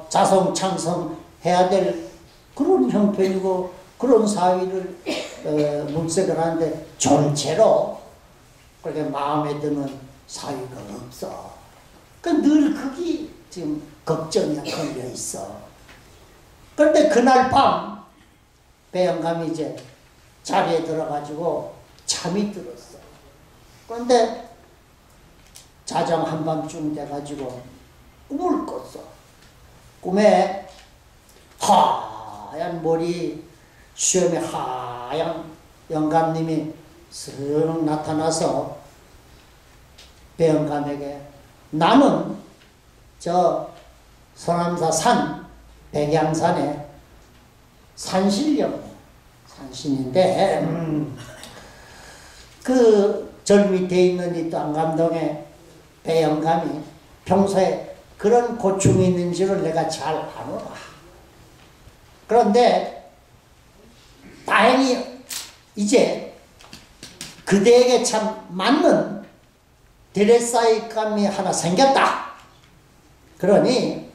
자성창성 해야 될 그런 형편이고 그런 사위를 물색을 하는데 전체로 그렇게 마음에 드는 사위가 없어. 늘 그게 지금 걱정이 걸려 있어. 그런데 그날 밤 배영감이 이제 자리에 들어가지고 잠이 들었어. 그런데 자정 한밤쯤 돼가지고 꿈을 꿨어. 꿈에 하얀 머리 수염에 하얀 영감님이 쓱 나타나서 배영감에게 나는 저 서남사 산 백양산에 산신령 산신인데 그 절 밑에 있는 이 땅감동에 배영감이 평소에 그런 고충이 있는지를 내가 잘 아노라. 그런데 다행히 이제 그대에게 참 맞는 대레사이감이 하나 생겼다. 그러니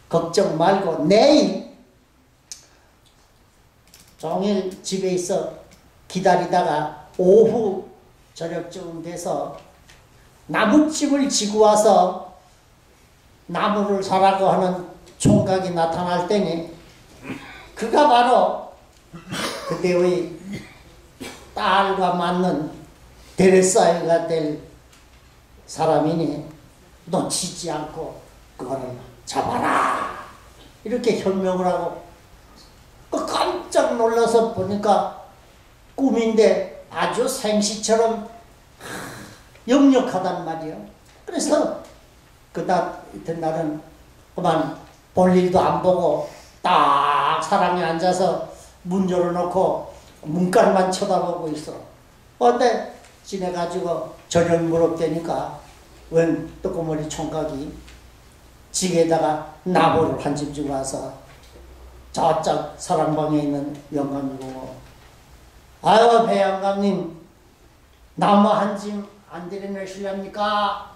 걱정 말고 내일 종일 집에 있어 기다리다가 오후 저녁쯤 돼서 나뭇집을 지고 와서 나무를 사라고 하는 총각이 나타날 때니 그가 바로 그때의 딸과 맞는 데레사이가 될 사람이니 놓치지 않고 그거를 잡아라 이렇게 현명을 하고 깜짝 놀라서 보니까 꿈인데 아주 생시처럼 역력하단 말이에요. 그래서 이튿날은 그만 볼 일도 안 보고 딱 사람이 앉아서 문 열어놓고 문간만 쳐다보고 있어. 근데 지내가지고 저녁 무렵되니까 웬 뜨거머리 총각이 지게에다가 나무를 한 집 주고 와서 저쪽 사랑방에 있는 영감이 보고 아유 배 영감님 나무 한 집 안 들여내실랍니까?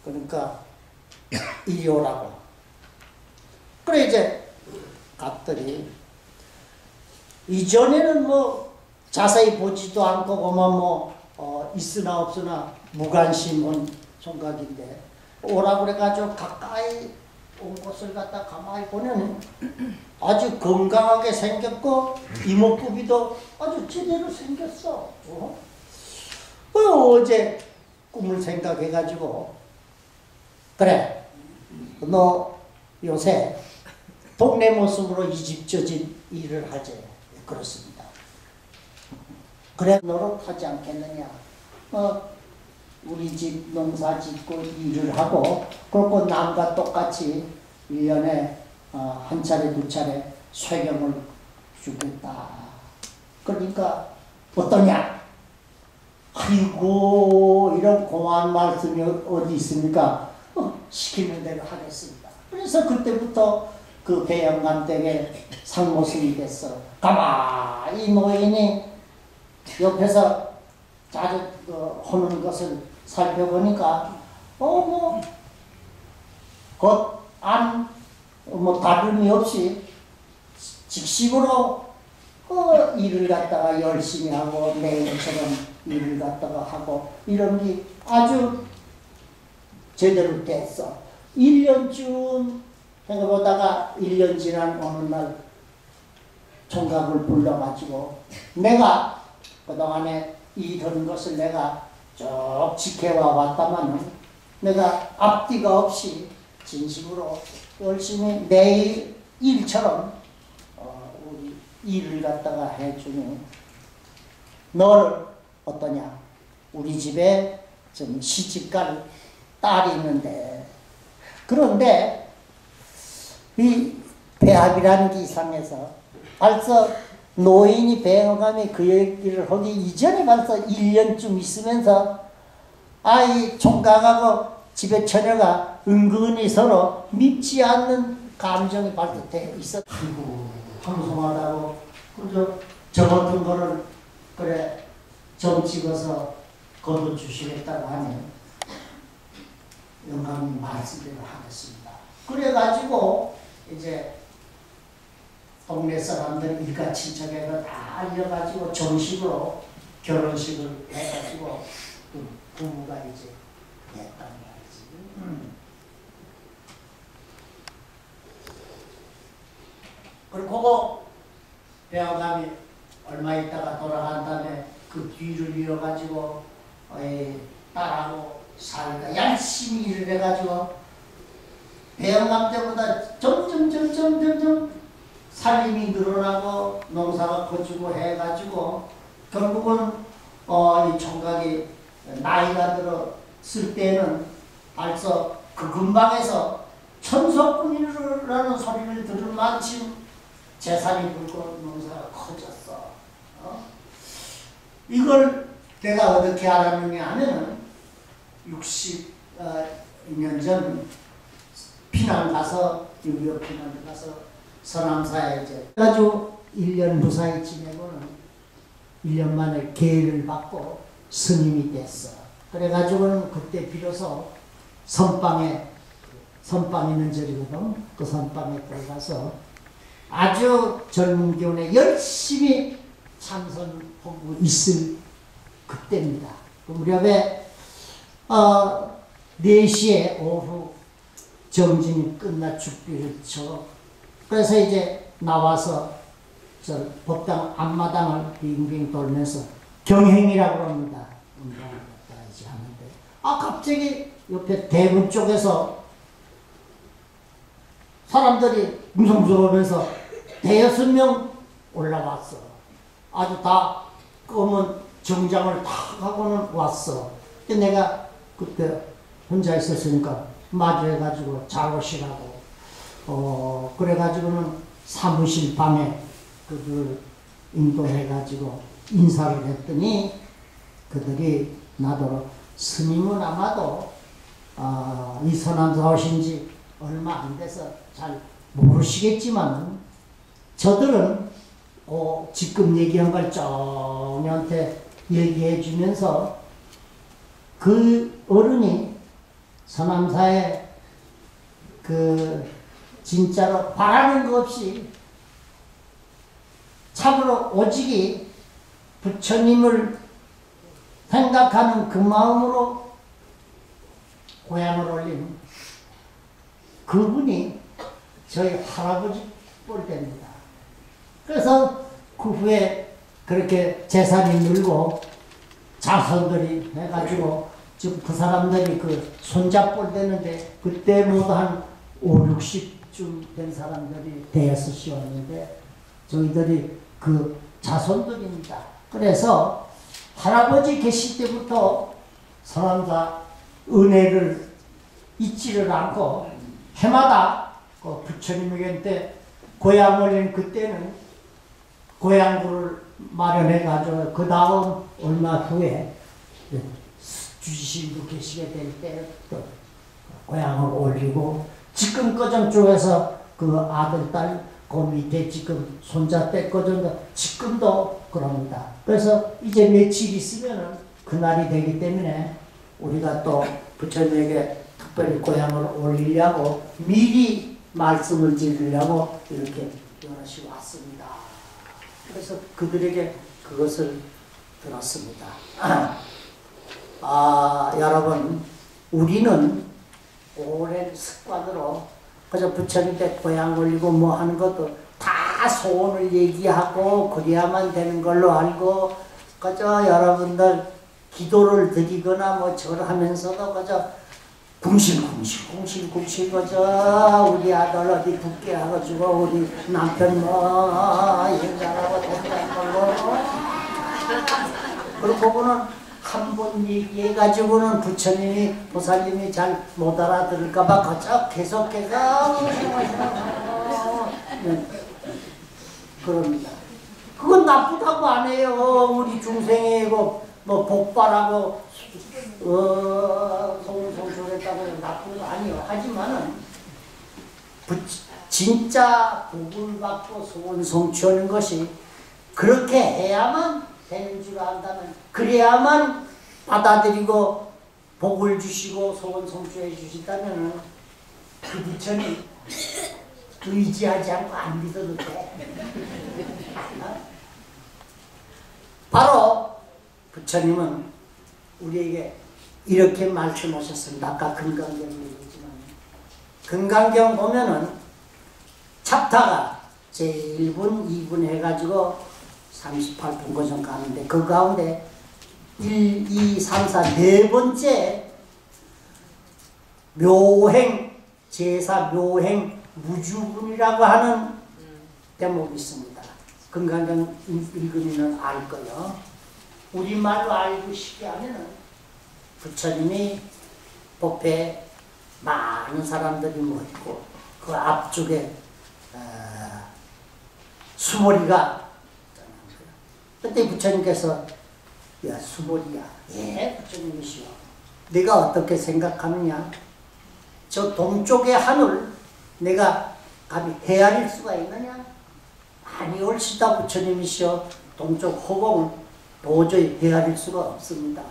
그러니까 이리 오라고. 그래 이제 갔더니 이전에는 뭐 자세히 보지도 않고 그만 있으나 없으나 무관심한 총각인데 오라고 그래가지고 가까이 온 곳을 갖다 가만히 보면 아주 건강하게 생겼고 이목구비도 아주 제대로 생겼어. 어제 꿈을 생각해가지고 그래 너 요새 동네 모습으로 이 집 저 집 일을 하지. 그렇습니다. 그래 노릇하지 않겠느냐. 우리 집 농사 짓고 일을 하고 그렇고 남과 똑같이 1년에 한 차례 두 차례 쇠경을 주겠다. 그러니까 어떠냐? 아이고 이런 고마운 말씀이 어디 있습니까? 시키는 대로 하겠습니다. 그래서 그때부터 그 배영감 댁에 상모습이 됐어. 가만히 노인이 옆에서 자주 하는 것을 살펴보니까 다름이 없이 직심으로 일을 갖다가 열심히 하고 매일처럼 일을 갖다가 하고 이런 게 아주 제대로 됐어. 1년쯤 해보다가 1년 지난 어느 날 총각을 불러가지고 내가 그동안에 일하는 것을 내가 쭉 지켜와 왔다마는 내가 앞뒤가 없이 진심으로 열심히 내 일처럼 우리 일을 갖다가 해주니 너를 어떠냐? 우리 집에 좀 시집갈 딸이 있는데 그런데 이 배합이라는 게 이상해서 벌써 노인이 배영감이 그 얘기를 하기 이전에 벌써 1년쯤 있으면서 이 총각하고 집에 처녀가 은근히 서로 밉지 않는 감정이 벌써 돼 있어. 아이고 황송하다고 그저 저 같은 거를 그래 점 찍어서 거둬주시겠다고 하면 영감이 말씀대로 하겠습니다. 그래가지고 이제 동네 사람들 일가 친척에서 다 알려가지고 정식으로 결혼식을 해가지고 그 부부가 이제 했단 말이지. 그리고 그거 배우감이 얼마 있다가 돌아간 다음에 그 뒤를 이어가지고 딸하고 살까 열심히 일을 해가지고 배영감 때보다 점점 살림이 늘어나고 농사가 커지고 해가지고 결국은 이 총각이 나이가 들었을 때는 벌써 그 근방에서 천석군이라는 소리를 들을 만큼 재산이 불고 농사가 커졌어. 이걸 내가 어떻게 알았느냐 하면은 60년 전 피난 가서 6.25 피난 가서 서남사에 이제 가지고 1년 무사히 지내고는 1년 만에 계를 받고 스님이 됐어. 그래가지고는 그때 비로소 선방에 선방 있는 절이거든. 그 선방에 들어가서 아주 젊은 기운에 열심히 참선하고 있을 그때입니다. 그 무렵에 4시에 오후 정진이 끝나 죽비를 쳐. 그래서 이제 나와서 저 법당 앞마당을 빙빙 돌면서 경행이라고 합니다. 운동을 갖다야지 하는데 갑자기 옆에 대문 쪽에서 사람들이 뭉성뭉성하면서 5-6명 올라왔어. 아주 다 검은 정장을 탁 하고는 왔어. 근데 내가 그때 혼자 있었으니까 마주해가지고 잘 오시라고 그래가지고는 사무실 방에 그들 인도해가지고 인사를 했더니 그들이 나더러 스님은 아마도 이 선암사 오신 지 얼마 안 돼서 잘 모르시겠지만 저들은 지금 얘기한 걸 쩌ñ한테 얘기해 주면서 그 어른이 선암사에 진짜로 바라는 것 없이 참으로 오직이 부처님을 생각하는 그 마음으로 고향을 올린 그분이 저희 할아버지 뻘대입니다. 그래서 그 후에 그렇게 재산이 늘고 자손들이 해가지고 지금 그 사람들이 그 손잡골 되는데 그때 모두 한 50-60쯤 된 사람들이 대여섯 씌웠는데 저희들이 그 자손들입니다. 그래서 할아버지 계실 때부터 선암사 은혜를 잊지를 않고 해마다 그 부처님에게 고향 올린 그때는 고향구를 마련해가지고 그 다음 얼마 후에 주지신도 계시게 될 때 또 고향을 올리고 지금 거정 쪽에서 그 아들, 딸, 그 밑에 지금 손자 때 거정 지금도 그럽니다. 그래서 이제 며칠 있으면은 그날이 되기 때문에 우리가 또 부처님에게 특별히 고향을 올리려고 미리 말씀을 드리려고 이렇게 여럿이 왔습니다. 그래서 그들에게 그것을 들었습니다. 여러분, 우리는 오랜 습관으로 그저 부처님 때 고향 올리고 뭐 하는 것도 다 소원을 얘기하고 그래야만 되는 걸로 알고 그저 여러분들 기도를 드리거나 뭐 절하면서도 그저 궁실궁실 그저 우리 아들 어디 붙게 하고주고 우리 남편 뭐 인간하고 된다는 걸로 그리고 그거는 한 번 얘기해가지고는 부처님이 보살님이 잘 못 알아들을까봐 그저 계속해서 그럽니다. 그건 나쁘다고 안 해요. 우리 중생이고 뭐 복바라고 소원성술했다고 나쁜 거 아니에요. 하지만은 진짜 복을 받고 소원 성취하는 것이 그렇게 해야만 되는 줄 안다면 그래야만 받아들이고 복을 주시고 소원 성취해 주신다면 그 부처님 의지하지 않고 안 믿어도 돼. 바로 부처님은 우리에게 이렇게 말씀하셨습니다. 아까 금강경 얘기지만 금강경 보면은 챕터가 제1분, 2분 해가지고 38분 거정 가는데 그 가운데 1, 2, 3, 4 네 번째 묘행 제사 묘행 무주분이라고 하는 대목이 있습니다. 금강경 읽으면 알 거요. 우리말로 알고 싶게 하면은 부처님이 법회에 많은 사람들이 모이고 그 앞쪽에 수모리가 그때 부처님께서 야 수모리야 예 부처님이시여 내가 어떻게 생각하느냐 저 동쪽의 하늘 내가 감히 헤아릴 수가 있느냐 아니 옳시다 부처님이시여 동쪽 허공을 도저히 헤아릴 수가 없습니다.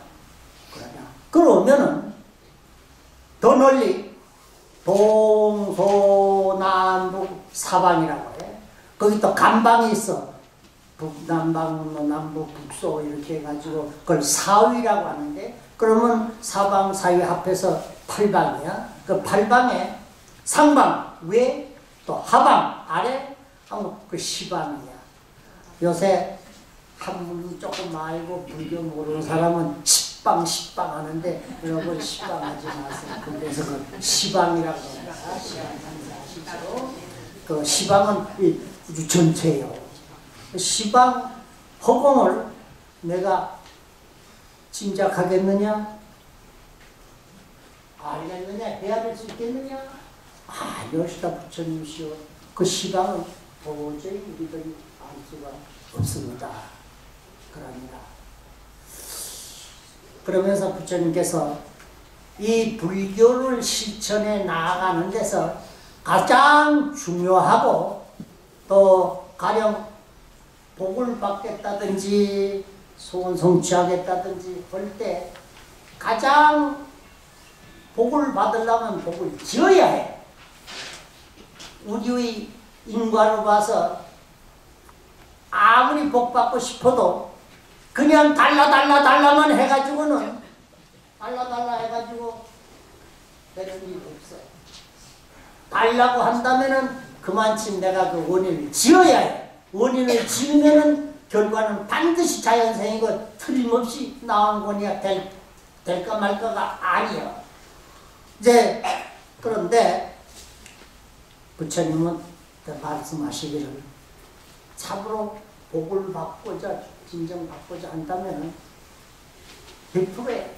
그러면은 더 널리 동서남북 사방이라고 해. 거기 또 간방이 있어. 북남방, 남북, 북소 이렇게 해가지고 그걸 사위라고 하는데 그러면 사방, 사위 합해서 8방이야. 그 8방에 상방, 위, 또 하방, 아래 하면 그 시방이야. 요새 한문 조금 알고 불교 모르는 사람은 식방 하는데 여러분 식방 하지 마세요. 그래서 그 시방이라고 합니다. 시방 아시죠? 그 시방은 이 전체예요. 시방 허공을 내가 짐작하겠느냐? 알겠느냐? 헤아릴 수 있겠느냐? 여시다 부처님이시여. 그 시방은 도저히 우리들이 알 수가 없습니다. 그럽니다. 그러면서 부처님께서 이 불교를 실천해 나아가는 데서 가장 중요하고 또 가령 복을 받겠다든지 소원 성취하겠다든지 할 때 가장 복을 받으려면 복을 지어야 해. 우리의 인과로 봐서 아무리 복 받고 싶어도 그냥 달라만 해가지고는 달라 해가지고 되는 일이 없어. 달라고 한다면은 그만큼 내가 그 원인을 지어야 해. 원인을 지으면은 결과는 반드시 자연생이고 틀림없이 나온 거니까 될까 말까가 아니야. 이제 그런데 부처님은 말씀하시기를 참으로 복을 받고자 진정 받고자 한다면은 100%에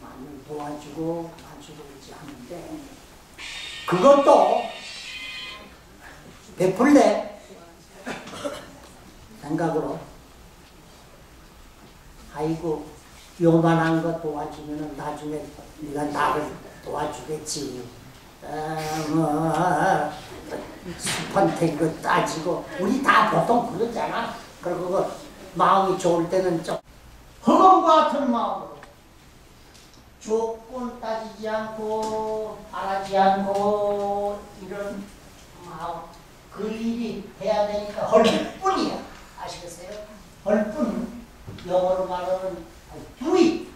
많이 도와주고 있지 않은데 그것도 베풀래 생각으로 아이고 요만한 거 도와주면 나중에 네가 나를 도와주겠지. 숲한테 이거 따지고 우리 다 보통 그러잖아. 그리고 마음이 좋을 때는 좀 허공과 같은 마음으로 조건 따지지 않고 바라지 않고 이런 마음 그 일이 해야 되니까 헐 뿐이야. 아시겠어요? 헐 뿐. 영어로 말하면 do이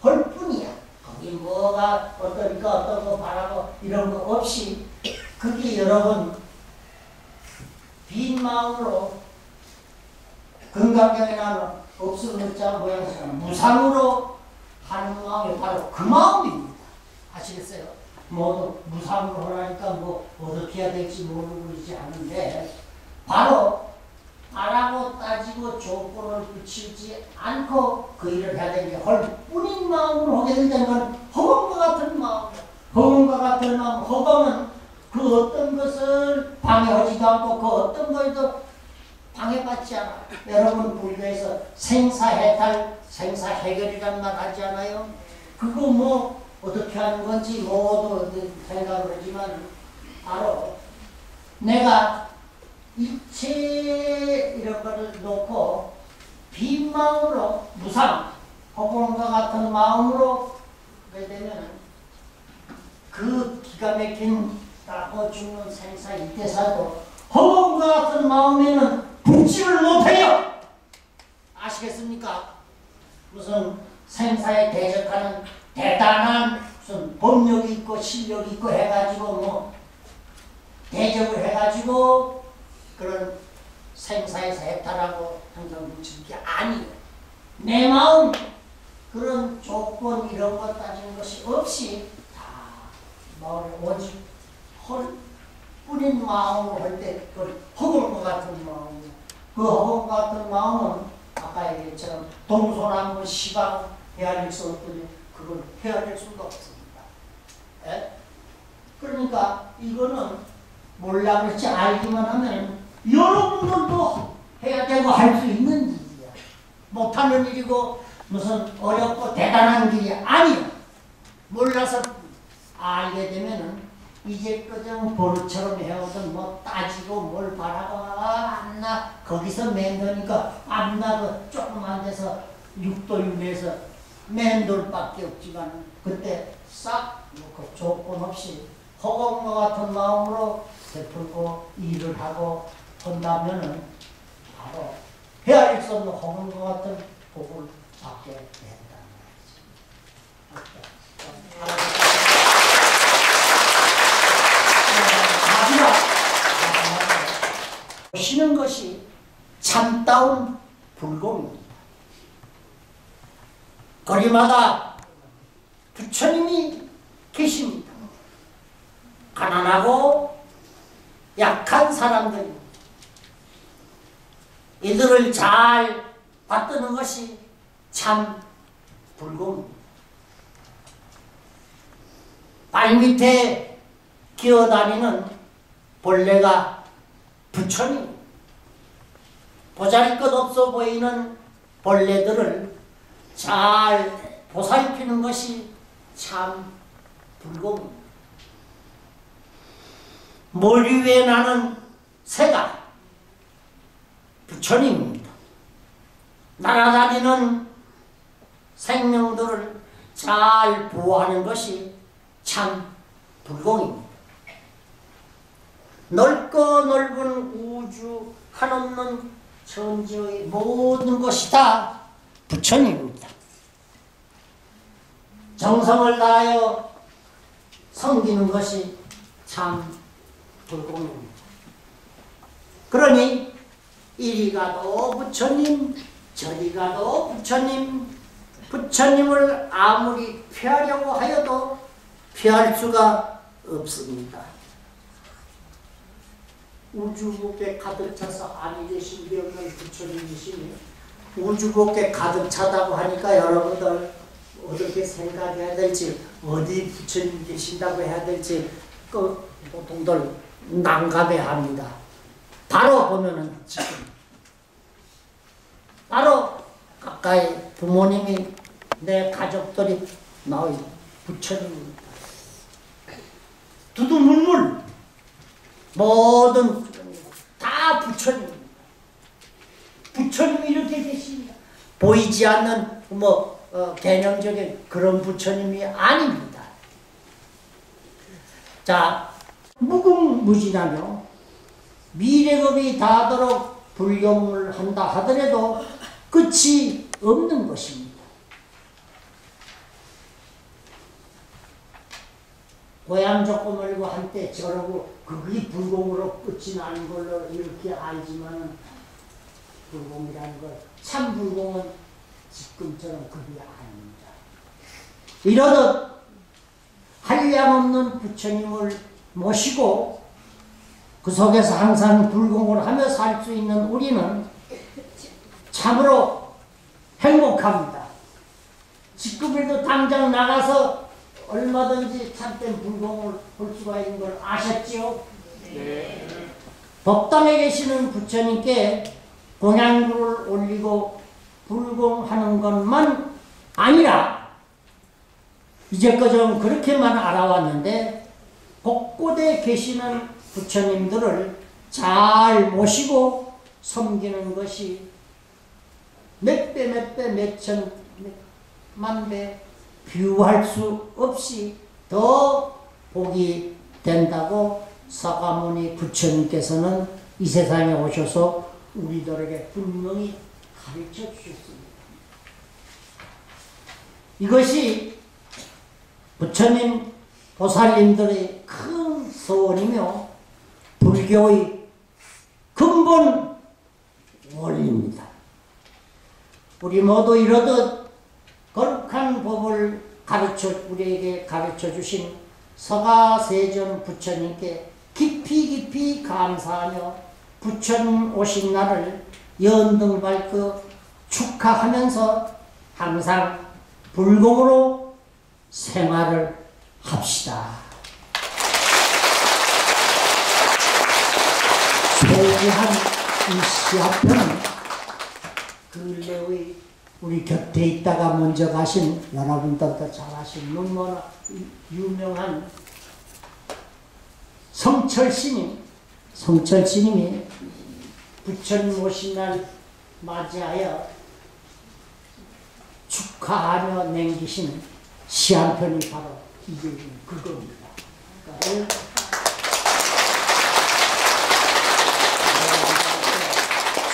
헐 뿐이야. 거기 뭐가 어떠니까 어떤 거 바라고 이런 거 없이 그게 여러분 빈 마음으로 건강경에 나는 없으면 자 모양처럼 무상으로 하는 마음이 바로 그 마음입니다. 아시겠어요? 뭐 무상으로 하라니까 뭐 어떻게 해야 될지 모르고 있지 않은데 바로 바라고 따지고 조건을 붙이지 않고 그 일을 해야 되는 게 헐뿐인 마음으로 하게 된다는 건 허공과 같은 마음. 허공과 같은 마음. 허공은 그 어떤 것을 방해하지도 않고 그 어떤 것도 방해받지 않아. 여러분 불교에서 생사해탈, 생사해결이란 말 하지 않아요? 그거 뭐 어떻게 하는 건지 모두 생각을 하지만 바로 내가 일체 이런 거를 놓고 빈 마음으로 무상, 허공과 같은 마음으로 하게 되면 그 기가 막힌 따고 죽는 생사 이때사도 허공과 같은 마음에는 붙지를 못해요. 아시겠습니까? 무슨 생사에 대적하는 대단한 무슨 법력이 있고 실력이 있고 해가지고 뭐 대적을 해가지고 그런 생사에서 해탈하고 항상 묻히는 게 아니에요. 내 마음 그런 조건 이런 것 따지는 것이 없이 다 마음을 오직 헐 뿌린 마음으로 할 때 그 허공과 같은 마음이에요. 그 허공과 같은 마음은 아까 얘기했처럼 동서남북 시방 헤아릴 수 없더니 그걸 헤아릴 수가 없습니다. 에? 그러니까 이거는 몰라 그렇지 알기만 하면 여러분들도 해야 되고 할 수 있는 일이야. 못하는 일이고 무슨 어렵고 대단한 길이 아니야. 몰라서 알게 되면은 이제까지 버릇처럼 해오던 뭐 따지고 뭘 바라봐 안나 거기서 맨돌니까 안나 그 조그만 데서 육도윤에서 맨돌밖에 없지만 그때 싹 놓고 조건 없이 허공과 같은 마음으로 베풀고 일을 하고 한다면은 바로 헤아릴 수 없는 허물과 같은 복을 받게 된다는 말이지. 마지막 보시는 것이 참다운 불공입니다. 거리마다 부처님이 계십니다. 가난하고 약한 사람들 이들을 잘 받드는 것이 참 불공입니다. 발밑에 기어다니는 벌레가 부처님, 보잘것 없어 보이는 벌레들을 잘 보살피는 것이 참 불공입니다. 머리 위에 나는 새가 부처님입니다. 날아다니는 생명들을 잘 보호하는 것이 참 불공입니다. 넓고 넓은 우주 한없는 천지의 모든 것이 다 부처님입니다. 정성을 다하여 섬기는 것이 참 불공입니다. 그러니 이리 가도 부처님, 저리 가도 부처님, 부처님을 아무리 피하려고 하여도 피할 수가 없습니다. 우주복에 가득 차서 아니 계신 게 없는 부처님이시니 우주복에 가득 차다고 하니까 여러분들 어떻게 생각해야 될지, 어디 부처님 계신다고 해야 될지 보통들 난감해합니다. 바로 보면은 지금 바로 가까이 부모님이, 내 가족들이 나의 부처님입니다. 두두물물 모든 다 부처님. 부처님이 이렇게 계십니다. 보이지 않는 개념적인 그런 부처님이 아닙니다. 자, 무궁무진하며 미래급이 닿도록 불경을 한다 하더라도 끝이 없는 것입니다. 고향 조금 알고 한때 저러고 그게 불공으로 끝이 나는 걸로 이렇게 알지만 불공이라는 것, 참 불공은 지금처럼 그게 아닙니다. 이러듯 한량없는 부처님을 모시고 그 속에서 항상 불공을 하며 살 수 있는 우리는 참으로 행복합니다. 지금에도 당장 나가서 얼마든지 참된 불공을 볼 수가 있는 걸 아셨지요? 네. 법당에 계시는 부처님께 공양구를 올리고 불공하는 것만 아니라 이제까지 그렇게만 알아왔는데 곳곳에 계시는 부처님들을 잘 모시고 섬기는 것이 몇 배, 몇천, 만 배 비유할 수 없이 더 복이 된다고 사가모니 부처님께서는 이 세상에 오셔서 우리들에게 분명히 가르쳐 주셨습니다. 이것이 부처님 보살님들의 큰 소원이며 불교의 근본 원리입니다. 우리 모두 이러듯 거룩한 법을 우리에게 가르쳐 주신 서가세전 부처님께 깊이 감사하며 부처님 오신 날을 연등 밝고 축하하면서 항상 불공으로 생활을 합시다. 소중한 이 시합편은 근래의 우리 곁에 있다가 먼저 가신, 여러분들도 잘 아신 너무나 유명한 성철스님이 부처님 오신 날 맞이하여 축하하며 남기신 시 한 편이 바로 이게 그겁니다. 그러니까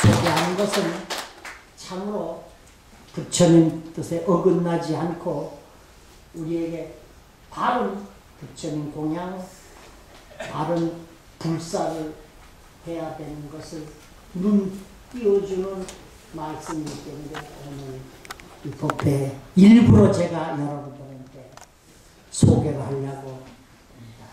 소개하는 것은 참으로 부처님 뜻에 어긋나지 않고 우리에게 바른 부처님 공양, 바른 불사를 해야 되는 것을 눈 띄워주는 말씀이기 때문에 오늘 이 법회 일부러 제가 여러분들한테 소개를 하려고 합니다.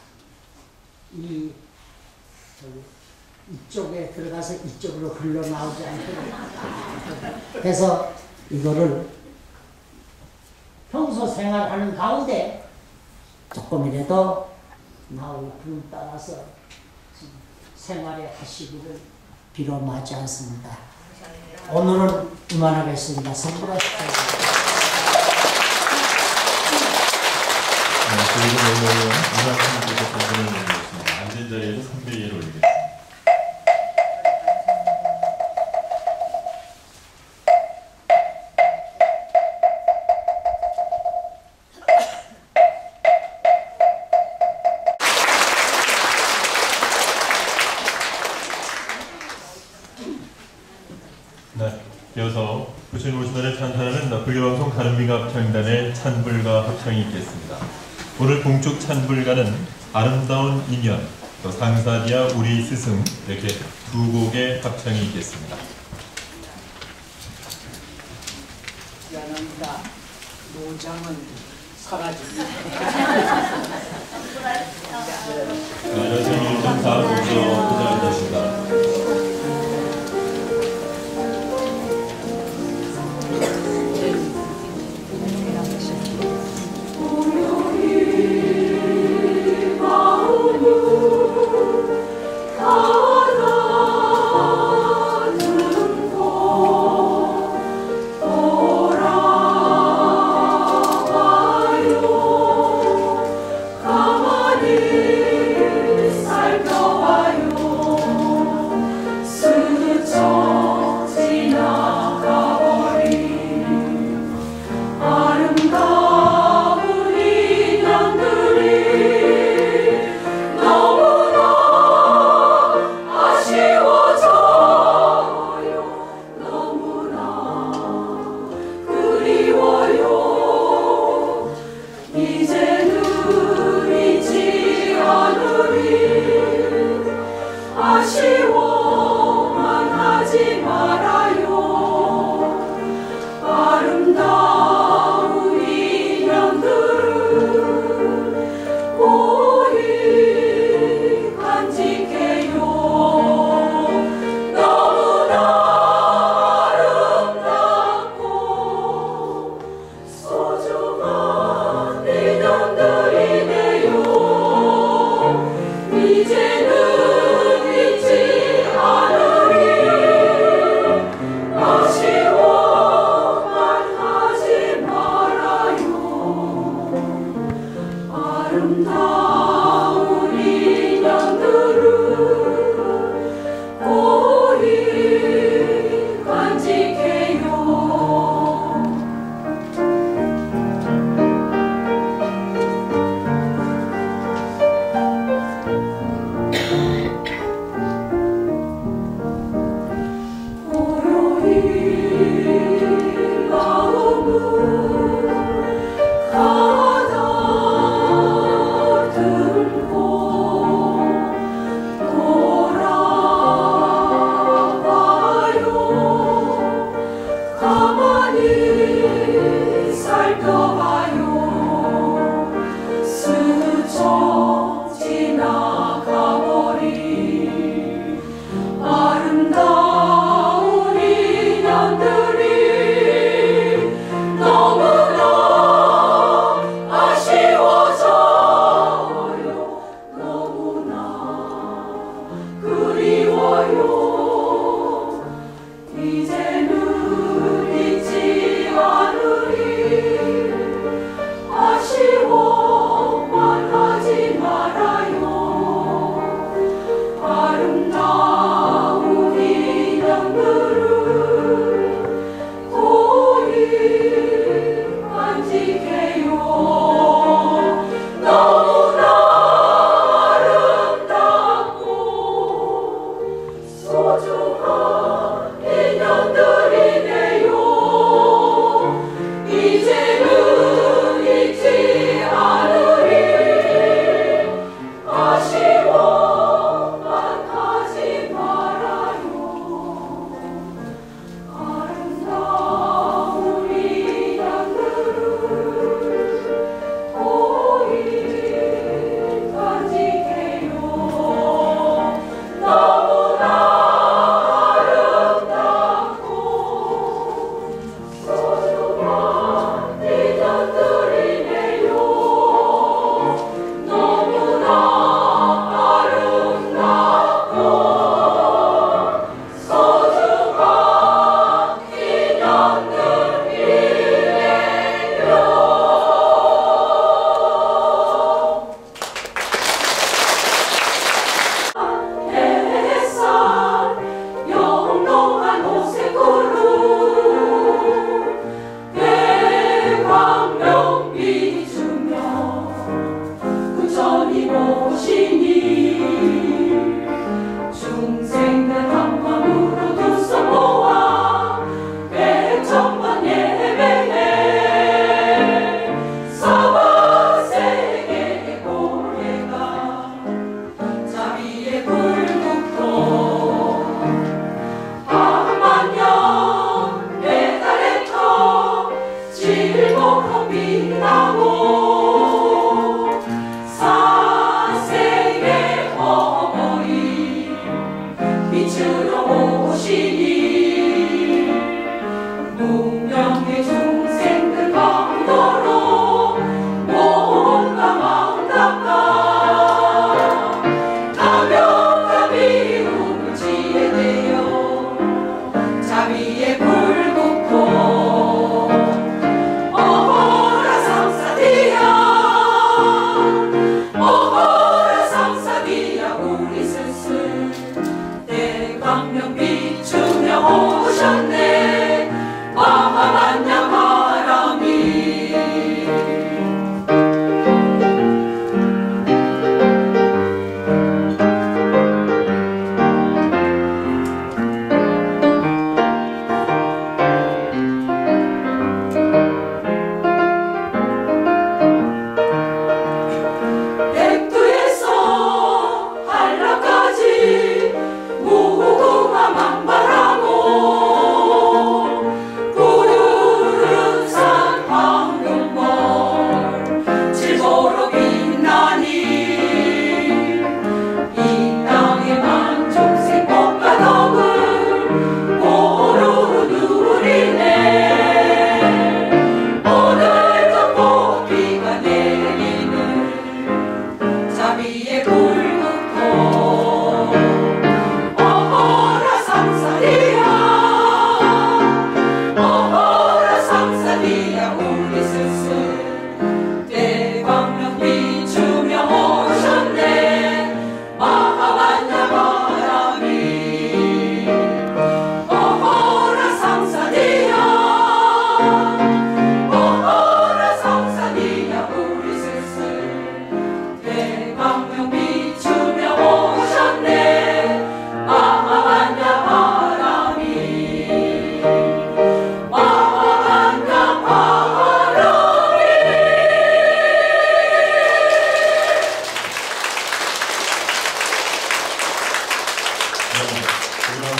이쪽에 들어가서 이쪽으로 흘러나오지 않도록 해서 이거를 평소 생활하는 가운데 조금이라도 나올 분 따라서 생활에 하시기를 빌어마지 않습니다. 오늘은 그만하겠습니다. 선물하십시오. 저희는 오늘 이만큼께서 방문을 내주셨습니다. 앉은 자리에서 3대 1을 올리겠습니다. 이어서 부처님 오신 날을 찬탄하는 불교방송 가른미가 합창단의 찬불가 합창이 있겠습니다. 오늘 봉축 찬불가는 아름다운 인연, 또 상사디아 우리 스승 이렇게 두 곡의 합창이 있겠습니다. 미안합니다. 노장은 사라집니다. 여성이 일단 다 먼저 포장하겠습니다. 이제는 잊지 않으리 빛으로 오시니 무명의 중생들 강도로 몸과 마음 닦아 나병과 미움을 지혜되어 자비의 불 굽고 어허라 상사디야 어허라 상사디야 우리 스승 대광명 비추며 오셨네 마하반야 바람이 백두에서 한라까지 무궁화 만발하고 푸른 산 황금벌 질보로 빛나니 이 땅의 만중생 꽃과 덕을 보루 누리네 오늘도 꽃비가 내리는 자비의 불국토 어허라 상사리야 어허라 상사리야 우리 스승 대광명 비추며 오셨네 마하반야 바람이 어허라 상사리야 어허라 상사리야 우리 스승 대광명 비추며 오셨네 마하반야 바람이 마하반야 바람이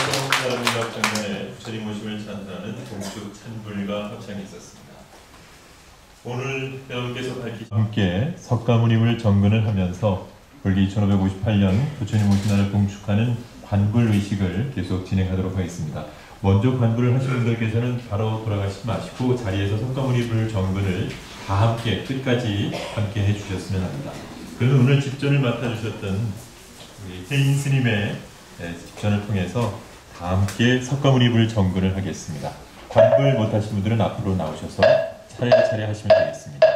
불광성사랑문학장에 부처님 모심을 찬송하는 동축 찬불과 합창이 있었습니다. 오늘 배우께서 밝히신 함께 석가모니불 정근을 하면서 불기 2558년 부처님 오신 날을 봉축하는 관불 의식을 계속 진행하도록 하겠습니다. 먼저 관불을 하신 분들께서는 바로 돌아가시지 마시고 자리에서 석가모니불 정근을 다 함께 끝까지 함께 해주셨으면 합니다. 그래서 오늘 집전을 맡아주셨던 우리 혜인 스님의 집전을 통해서 다 함께 석가모니불 정근을 하겠습니다. 관불 못하신 분들은 앞으로 나오셔서 차례차례 하시면 되겠습니다.